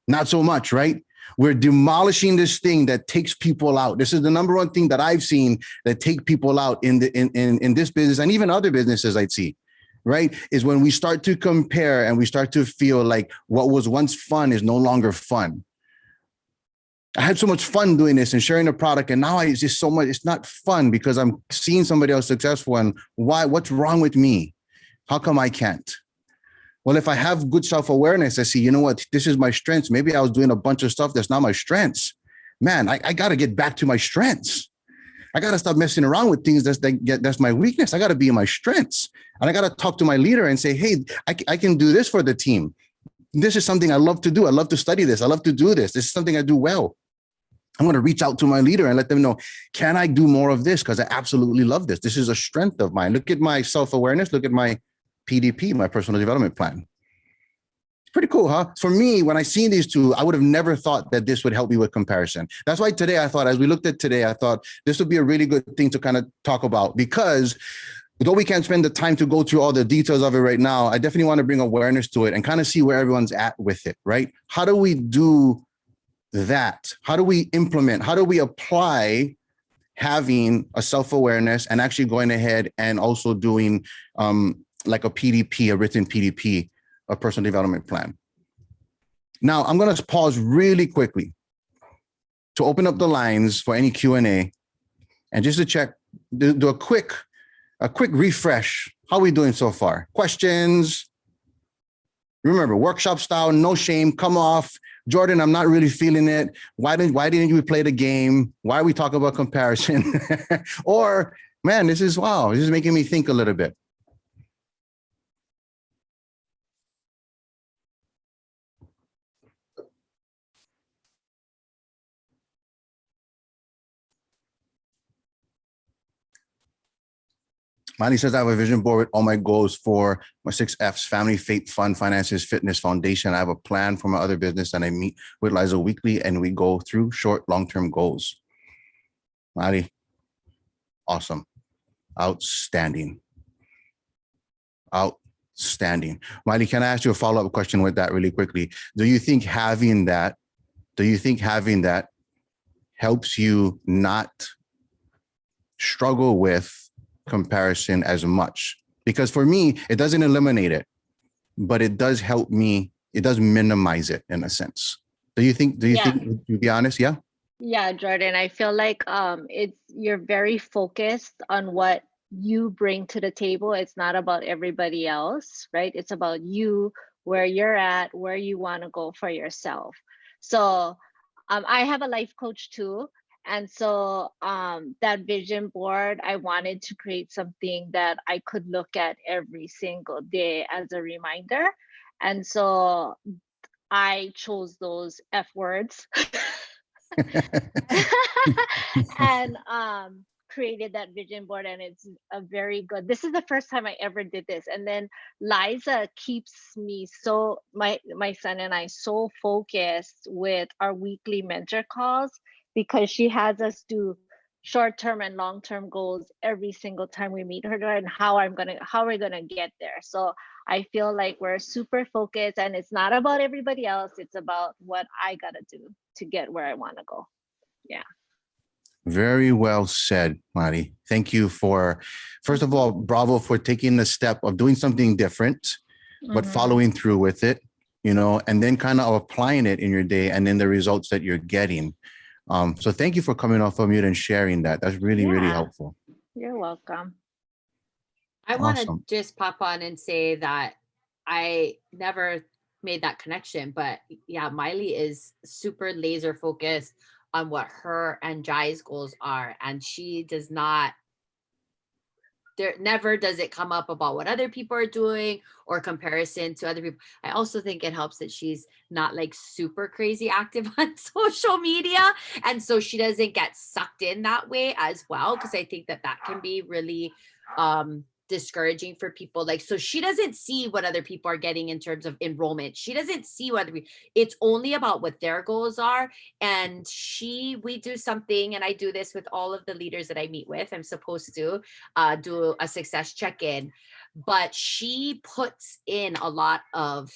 S4: Not so much, right? We're demolishing this thing that takes people out. This is the number one thing that I've seen that take people out in this business, and even other businesses I'd see, right? Is when we start to compare and we start to feel like what was once fun is no longer fun. I had so much fun doing this and sharing the product, and now it's just so much, it's not fun because I'm seeing somebody else successful, and why? What's wrong with me? How come I can't? Well, if I have good self-awareness, I see, you know what, this is my strengths. Maybe I was doing a bunch of stuff that's not my strengths. Man, I got to get back to my strengths. I got to stop messing around with things that's my weakness. I got to be in my strengths. And I got to talk to my leader and say, hey, I can do this for the team. This is something I love to do. I love to study this. I love to do this. This is something I do well. I'm going to reach out to my leader and let them know, can I do more of this? Because I absolutely love this. This is a strength of mine. Look at my self-awareness. Look at my PDP, my personal development plan. It's pretty cool, huh? For me, when I seen these two, I would have never thought that this would help me with comparison. That's why today I thought, as we looked at today, I thought this would be a really good thing to kind of talk about, because though we can't spend the time to go through all the details of it right now, I definitely want to bring awareness to it and kind of see where everyone's at with it, right? How do we do that? How do we implement? How do we apply having a self-awareness and actually going ahead and also doing like a PDP, a written PDP, a personal development plan? Now, I'm going to pause really quickly to open up the lines for any Q&A, and just to check, do a quick refresh. How are we doing so far? Questions? Remember, workshop style, no shame, come off. Jordan, I'm not really feeling it. Why didn't you play the game? Why are we talking about comparison? Or, man, this is making me think a little bit. Manny says, I have a vision board with all my goals for my 6 F's: family, faith, fun, finances, fitness, foundation. I have a plan for my other business, and I meet with Liza weekly, and we go through short, long-term goals. Manny, awesome. Outstanding. Outstanding. Miley, can I ask you a follow-up question with that really quickly? Do you think having that helps you not struggle with comparison as much? Because for me, it doesn't eliminate it, but it does help me. It does minimize it in a sense. Do you think, to be honest? Yeah.
S5: Yeah, Jordan, I feel like you're very focused on what you bring to the table. It's not about everybody else, right? It's about you, where you're at, where you want to go for yourself. So I have a life coach too. And so that vision board, I wanted to create something that I could look at every single day as a reminder. And so I chose those F words and created that vision board, and it's a very good. This is the first time I ever did this, and then Liza keeps me my son and I so focused with our weekly mentor calls, because she has us do short-term and long-term goals every single time we meet her, and how we're gonna get there. So I feel like we're super focused, and it's not about everybody else. It's about what I gotta do to get where I want to go. Yeah.
S4: Very well said, Mari. Thank you first of all, bravo for taking the step of doing something different, but following through with it, and then kind of applying it in your day, and then the results that you're getting. So thank you for coming off of mute and sharing that. That's really, really helpful.
S5: You're welcome.
S1: I want to just pop on and say that I never made that connection, but yeah, Miley is super laser focused on what her and Jai's goals are. And she does not, never does it come up about what other people are doing or comparison to other people. I also think it helps that she's not like super crazy active on social media. And so she doesn't get sucked in that way as well. Cause I think that can be really, discouraging for people. Like, so she doesn't see what other people are getting in terms of enrollment. She doesn't see what it's only about what their goals are. And we do something, and I do this with all of the leaders that I meet with. I'm supposed to do a success check-in, but she puts in a lot of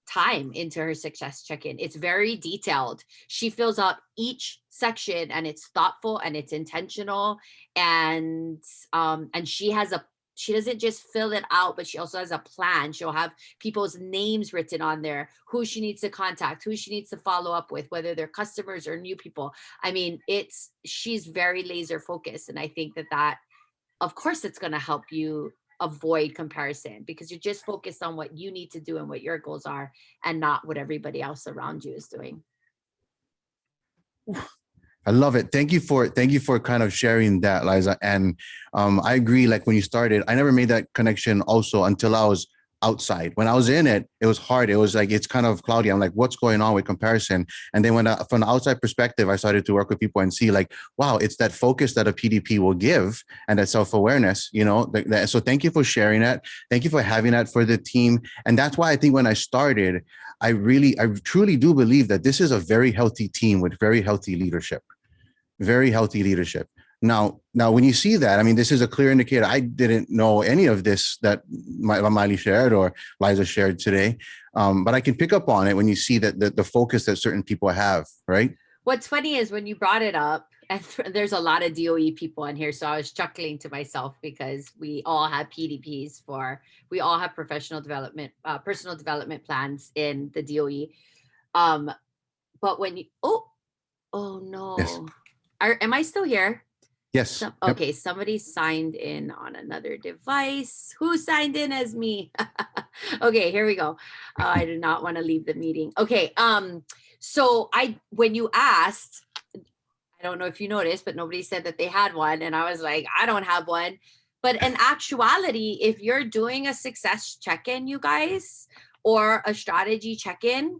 S1: time into her success check-in. It's very detailed. She fills out each section, and it's thoughtful and it's intentional. And she doesn't just fill it out, but she also has a plan. She'll have people's names written on there, who she needs to contact, who she needs to follow up with, whether they're customers or new people. I mean, she's very laser focused. And I think that of course, it's going to help you avoid comparison, because you're just focused on what you need to do and what your goals are, and not what everybody else around you is doing.
S4: I love it. Thank you for kind of sharing that, Liza. And I agree. Like when you started, I never made that connection also until I was outside. When I was in it, it was hard. It was like, it's kind of cloudy. I'm like, what's going on with comparison? And then from the outside perspective, I started to work with people and see like, wow, it's that focus that a PDP will give, and that self-awareness, so thank you for sharing that. Thank you for having that for the team. And that's why I think when I started, I truly do believe that this is a very healthy team with very healthy leadership. Very healthy leadership. Now, when you see that, I mean, this is a clear indicator. I didn't know any of this that Miley shared or Liza shared today, but I can pick up on it when you see that the focus that certain people have, right?
S1: What's funny is when you brought it up, and there's a lot of DOE people in here, so I was chuckling to myself because we all have PDPs we all have personal development plans in the DOE. But when you, oh no.
S4: Yes.
S1: Am I still here?
S4: Yes.
S1: Okay, yep. Somebody signed in on another device. Who signed in as me? Okay, here we go. I do not want to leave the meeting. Okay, so when you asked, I don't know if you noticed, but nobody said that they had one. And I was like, I don't have one. But in actuality, if you're doing a success check-in, you guys, or a strategy check-in,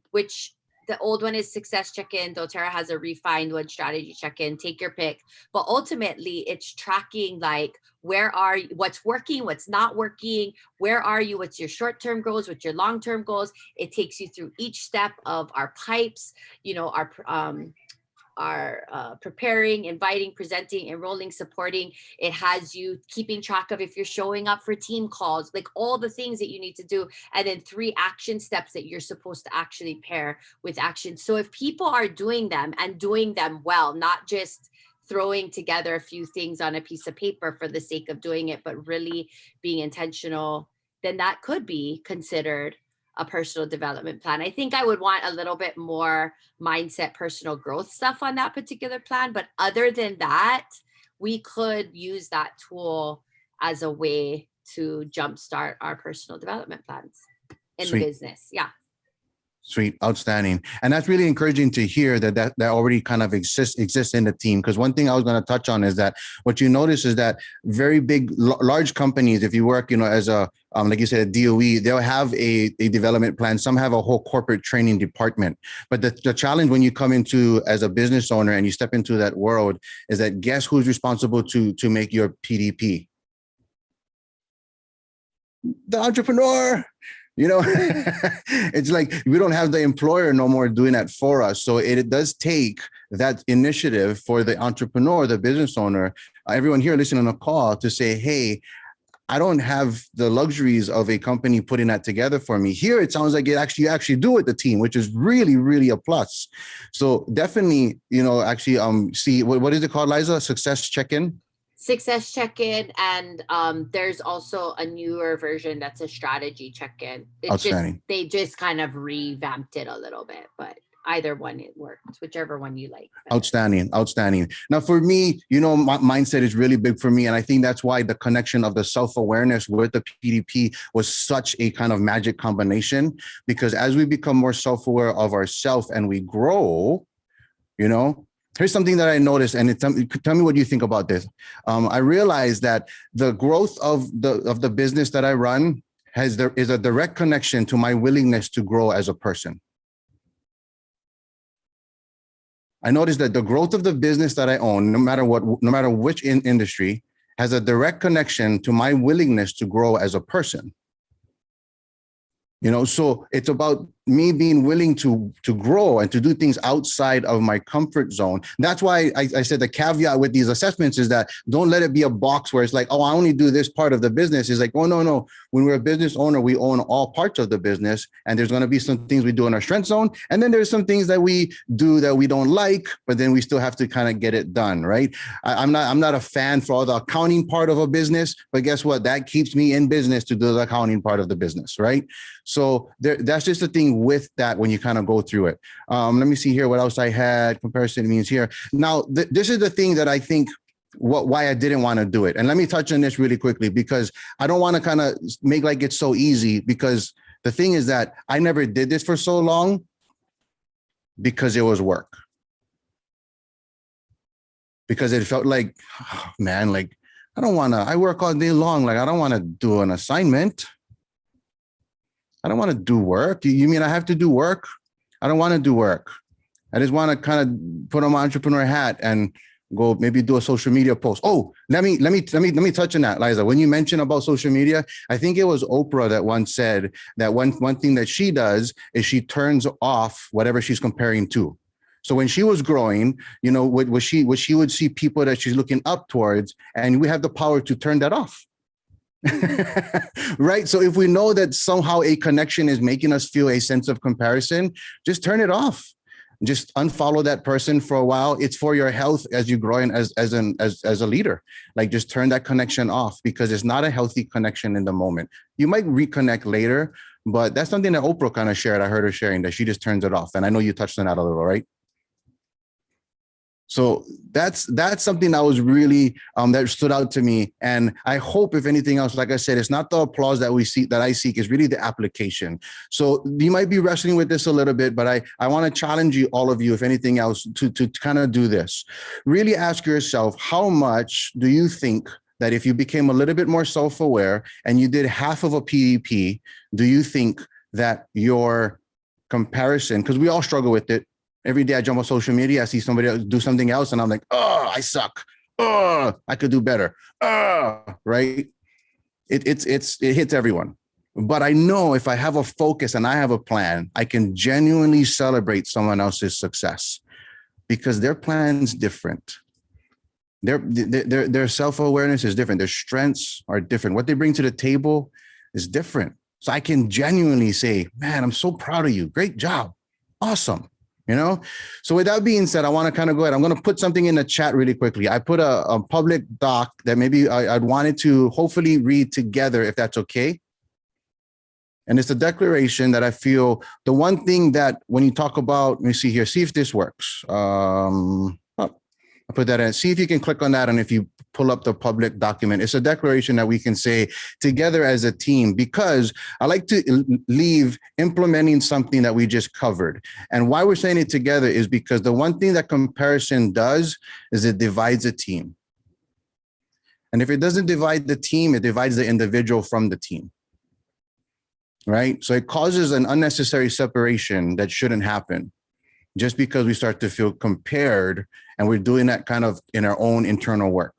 S1: which the old one is success check-in, doTERRA has a refined one, strategy check-in, take your pick. But ultimately it's tracking like, where are you, what's working, what's not working, where are you, what's your short-term goals, what's your long-term are preparing, inviting, presenting, enrolling, supporting. It has you keeping track of if you're showing up for team calls, like all the things that you need to do. And then 3 action steps that you're supposed to actually pair with action. So if people are doing them and doing them well, not just throwing together a few things on a piece of paper for the sake of doing it, but really being intentional, then that could be considered a personal development plan. I think I would want a little bit more mindset, personal growth stuff on that particular plan. But other than that, we could use that tool as a way to jumpstart our personal development plans in
S4: Sweet.
S1: the business. Yeah.
S4: Sweet, outstanding. And that's really encouraging to hear that already kind of exists in the team. Because one thing I was going to touch on is that what you notice is that very big, large companies, if you work, as a, like you said, a DOE, they'll have a development plan. Some have a whole corporate training department. But the challenge when you come into as a business owner and you step into that world is that guess who's responsible to make your PDP? The entrepreneur. It's like we don't have the employer no more doing that for us. So it does take that initiative for the entrepreneur, the business owner, everyone here listening on the call to say, hey, I don't have the luxuries of a company putting that together for me. Here, it sounds like you actually do with the team, which is really, really a plus. So definitely, see, what is it called, Liza? Success check-in?
S1: Success check-in, and there's also a newer version that's a strategy check-in. They just kind of revamped it a little bit, but either one, it worked, whichever one you like.
S4: Outstanding. Now for me, my mindset is really big for me, and I think that's why the connection of the self-awareness with the PDP was such a kind of magic combination, because as we become more self-aware of ourselves and we grow, here's something that I noticed, and tell me what you think about this. I realized that the growth of the business that I run is a direct connection to my willingness to grow as a person. I noticed that the growth of the business that I own, no matter which industry, has a direct connection to my willingness to grow as a person. So it's about me being willing to grow and to do things outside of my comfort zone. That's why I said the caveat with these assessments is that don't let it be a box where it's like, oh, I only do this part of the business. It's like, oh, no. When we're a business owner, we own all parts of the business. And there's going to be some things we do in our strength zone. And then there's some things that we do that we don't like, but then we still have to kind of get it done, right? I'm not a fan for all the accounting part of a business, but guess what? That keeps me in business to do the accounting part of the business, right? So that's just the thing with that when you kind of go through it. Let me see here what else I had. Comparison means here. Now, this is the thing that I think why I didn't want to do it. And let me touch on this really quickly, because I don't want to kind of make like it's so easy, because the thing is that I never did this for so long because it was work. Because it felt like, oh, man, like I work all day long. Like I don't want to do an assignment. I don't want to do work. You mean I have to do work? I don't want to do work. I just want to kind of put on my entrepreneur hat and go maybe do a social media post. Oh, let me touch on that, Liza. When you mentioned about social media, I think it was Oprah that once said that one thing that she does is she turns off whatever she's comparing to. So when she was growing, what she would see people that she's looking up towards, and we have the power to turn that off. Right. So if we know that somehow a connection is making us feel a sense of comparison, just turn it off. Just unfollow that person for a while. It's for your health as you grow in as a leader. Like just turn that connection off, because it's not a healthy connection in the moment. You might reconnect later, but that's something that Oprah kind of shared. I heard her sharing that she just turns it off. And I know you touched on that a little, right? So that's something that was really that stood out to me. And I hope, if anything else, like I said, it's not the applause that I seek, is really the application. So you might be wrestling with this a little bit, but I want to challenge you, all of you, if anything else, to kind of do this. Really ask yourself, how much do you think that if you became a little bit more self-aware and you did half of a PDP, do you think that your comparison, because we all struggle with it. Every day I jump on social media, I see somebody else do something else, and I'm like, oh, I suck. Oh, I could do better. Right? It hits everyone. But I know if I have a focus and I have a plan, I can genuinely celebrate someone else's success. because their plan's different. Their self-awareness is different. Their strengths are different. What they bring to the table is different. So I can genuinely say, man, I'm so proud of you. Great job. Awesome. You know? So with that being said, I want to kind of go ahead. I'm going to put something in the chat really quickly. I put a public doc that maybe I'd wanted to hopefully read together, if that's okay. And it's a declaration that I feel the one thing that when you talk about, let me see here, see if this works. I'll put that in. See if you can click on that. And if you pull up the public document, it's a declaration that we can say together as a team, because I like to leave implementing something that we just covered. And why we're saying it together is because the one thing that comparison does is it divides a team. And if it doesn't divide the team, it divides the individual from the team. Right? So it causes an unnecessary separation that shouldn't happen just because we start to feel compared, and we're doing that kind of in our own internal work,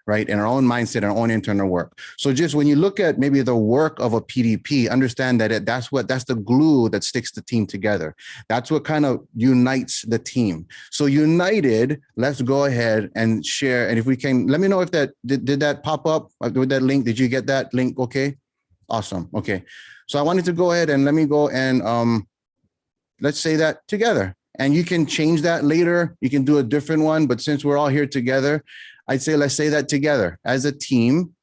S4: right? In our own mindset, our own internal work. So just when you look at maybe the work of a PDP, understand that that's the glue that sticks the team together. That's what kind of unites the team. So united, let's go ahead and share. And if we can, let me know if that, did that pop up with that link? Did you get that link? Okay. Awesome. Okay. So I wanted to go ahead and let me go and let's say that together. And you can change that later. You can do a different one. But since we're all here together, I'd say let's say that together. As a team,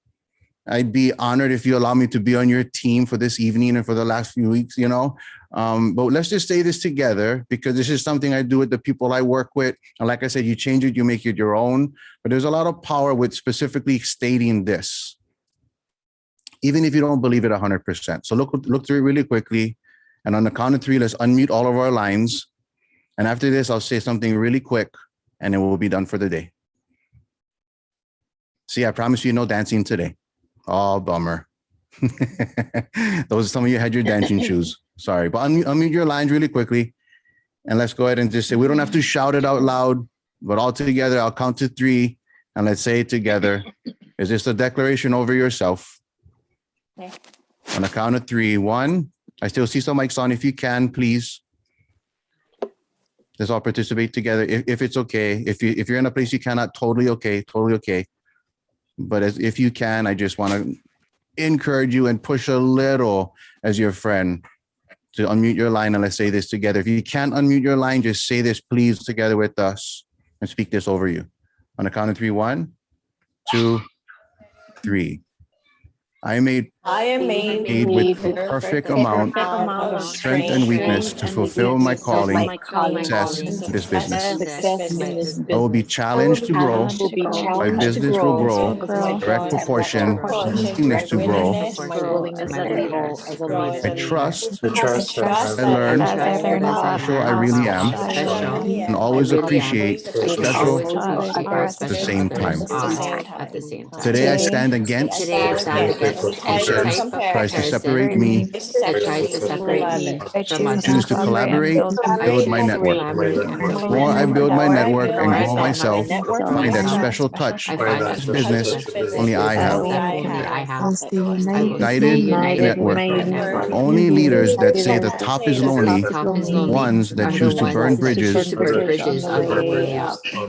S4: I'd be honored if you allow me to be on your team for this evening and for the last few weeks, you know. But let's just say this together, because this is something I do with the people I work with. And like I said, you change it, you make it your own. But there's a lot of power with specifically stating this, even if you don't believe it 100%. So look through it really quickly. And on the count of 3, let's unmute all of our lines. And after this, I'll say something really quick, and then we'll be done for the day. See, I promise you no dancing today. Oh, bummer. Those, some of you had your dancing shoes. Sorry, but unmute your lines really quickly. And let's go ahead and just say, we don't have to shout it out loud, but all together, I'll count to 3, and let's say it together. Is this a declaration over yourself?
S6: Okay.
S4: On the count of 3, 1. I still see some mics on. If you can, please. Let's all participate together. If it's okay, if you're in a place you cannot, totally okay. But if you can, I just want to encourage you and push a little as your friend to unmute your line, and let's say this together. If you can't unmute your line, just say this please together with us and speak this over you. On the count of 3, 1, 2, 3. I am made with the perfect amount of strength and weakness to fulfill my calling, success in this business. I will be challenged to grow. My business will grow. Direct proportion, willingness to grow. I trust I learn how special I really am, and always appreciate special at the same time. Today I stand against comparison tries to separate me. I choose to collaborate and build my network. The more I build my network and grow myself, find that special touch in this business only I have. Guided network. Only leaders that say the top is lonely, ones that choose to burn bridges.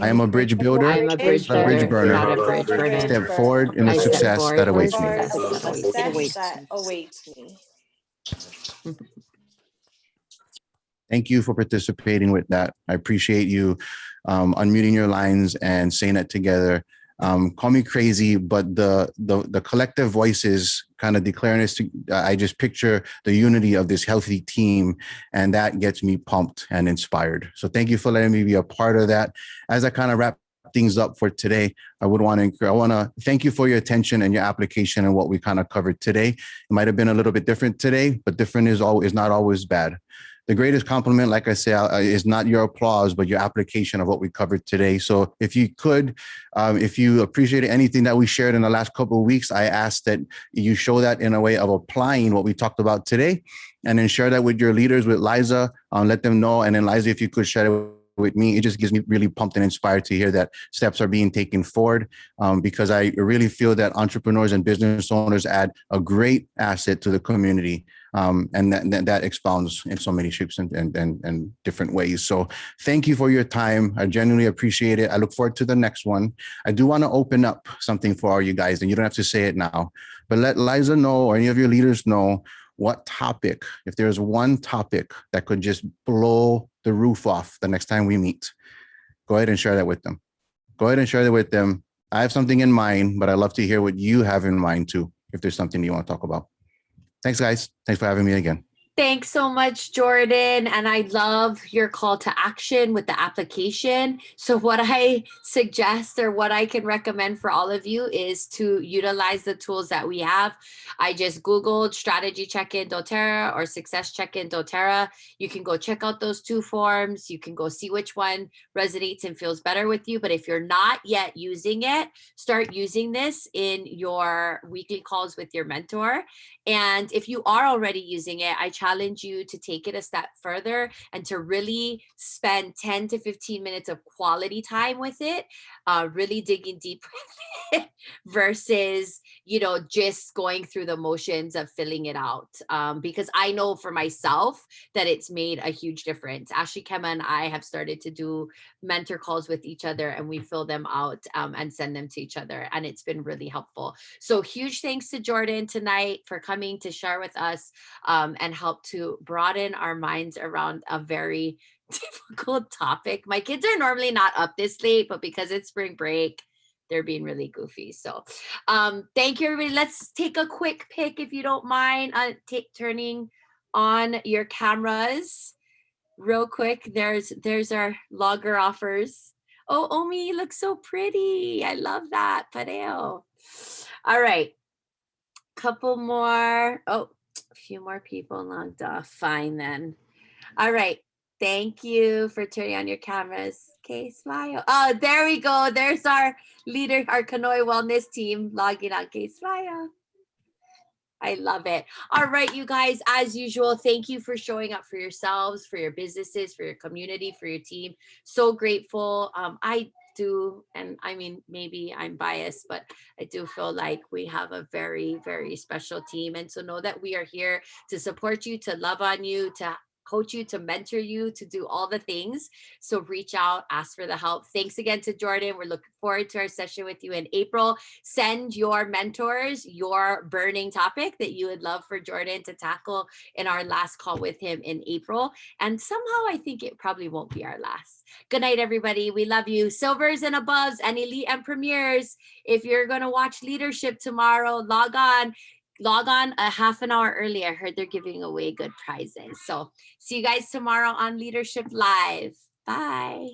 S4: I am a bridge builder, not a bridge burner. Step forward in the success that awaits me. Thank you for participating with that. I appreciate you unmuting your lines and saying it together. Call me crazy, but the collective voices kind of declaring this. I just picture the unity of this healthy team, and that gets me pumped and inspired. So thank you for letting me be a part of that. As I kind of wrap things up for today, I want to thank you for your attention and your application and what we kind of covered today. It might have been a little bit different today, but different is not always bad. The greatest compliment, like I say, is not your applause, but your application of what we covered today. So if you could, if you appreciated anything that we shared in the last couple of weeks, I ask that you show that in a way of applying what we talked about today, and then share that with your leaders, with Liza, let them know. And then Liza, if you could share it with me, it just gives me really pumped and inspired to hear that steps are being taken forward, because I really feel that entrepreneurs and business owners add a great asset to the community. And that expounds in so many shapes and different ways. So thank you for your time. I genuinely appreciate it. I look forward to the next one. I do want to open up something for all you guys, and you don't have to say it now, but let Liza know or any of your leaders know what topic, if there's one topic that could just blow the roof off the next time we meet, go ahead and share that with them. Go ahead and share that with them. I have something in mind, but I'd love to hear what you have in mind too, if there's something you want to talk about. Thanks, guys. Thanks for having me again.
S1: Thanks so much, Jordan. And I love your call to action with the application. So what I suggest or what I can recommend for all of you is to utilize the tools that we have. I just Googled strategy check-in doTERRA or success check-in doTERRA. You can go check out those two forms. You can go see which one resonates and feels better with you. But if you're not yet using it, start using this in your weekly calls with your mentor. And if you are already using it, I challenge you to take it a step further and to really spend 10 to 15 minutes of quality time with it, really digging deep with it versus, just going through the motions of filling it out. Because I know for myself that it's made a huge difference. Ashley, Kemma, and I have started to do mentor calls with each other, and we fill them out and send them to each other. And it's been really helpful. So huge thanks to Jordan tonight for coming to share with us and help to broaden our minds around a very difficult topic. My kids are normally not up this late, but because it's spring break, they're being really goofy. So thank you, everybody. Let's take a quick pic, if you don't mind, turning on your cameras real quick. There's our logger offers. Oh, Omi, you look so pretty. I love that. Pareo. All right. Couple more. Oh, a few more people logged off. Fine then. All right. Thank you for turning on your cameras. Okay, smile. Oh, there we go. There's our leader, our Kanoi Wellness team logging on. Okay, smile. I love it. All right, you guys, as usual, thank you for showing up for yourselves, for your businesses, for your community, for your team. So grateful. I do, and I mean, maybe I'm biased, but I do feel like we have a very, very special team. And so know that we are here to support you, to love on you, to coach you, to mentor you, to do all the things. So reach out, ask for the help. Thanks again to Jordan. We're looking forward to our session with you in April. Send your mentors your burning topic that you would love for Jordan to tackle in our last call with him in April. And somehow I think it probably won't be our last. Good night, everybody. We love you. Silvers and aboves and elite and premieres. If you're going to watch leadership tomorrow, log on a half an hour early. I heard they're giving away good prizes. So see you guys tomorrow on Leadership Live. Bye.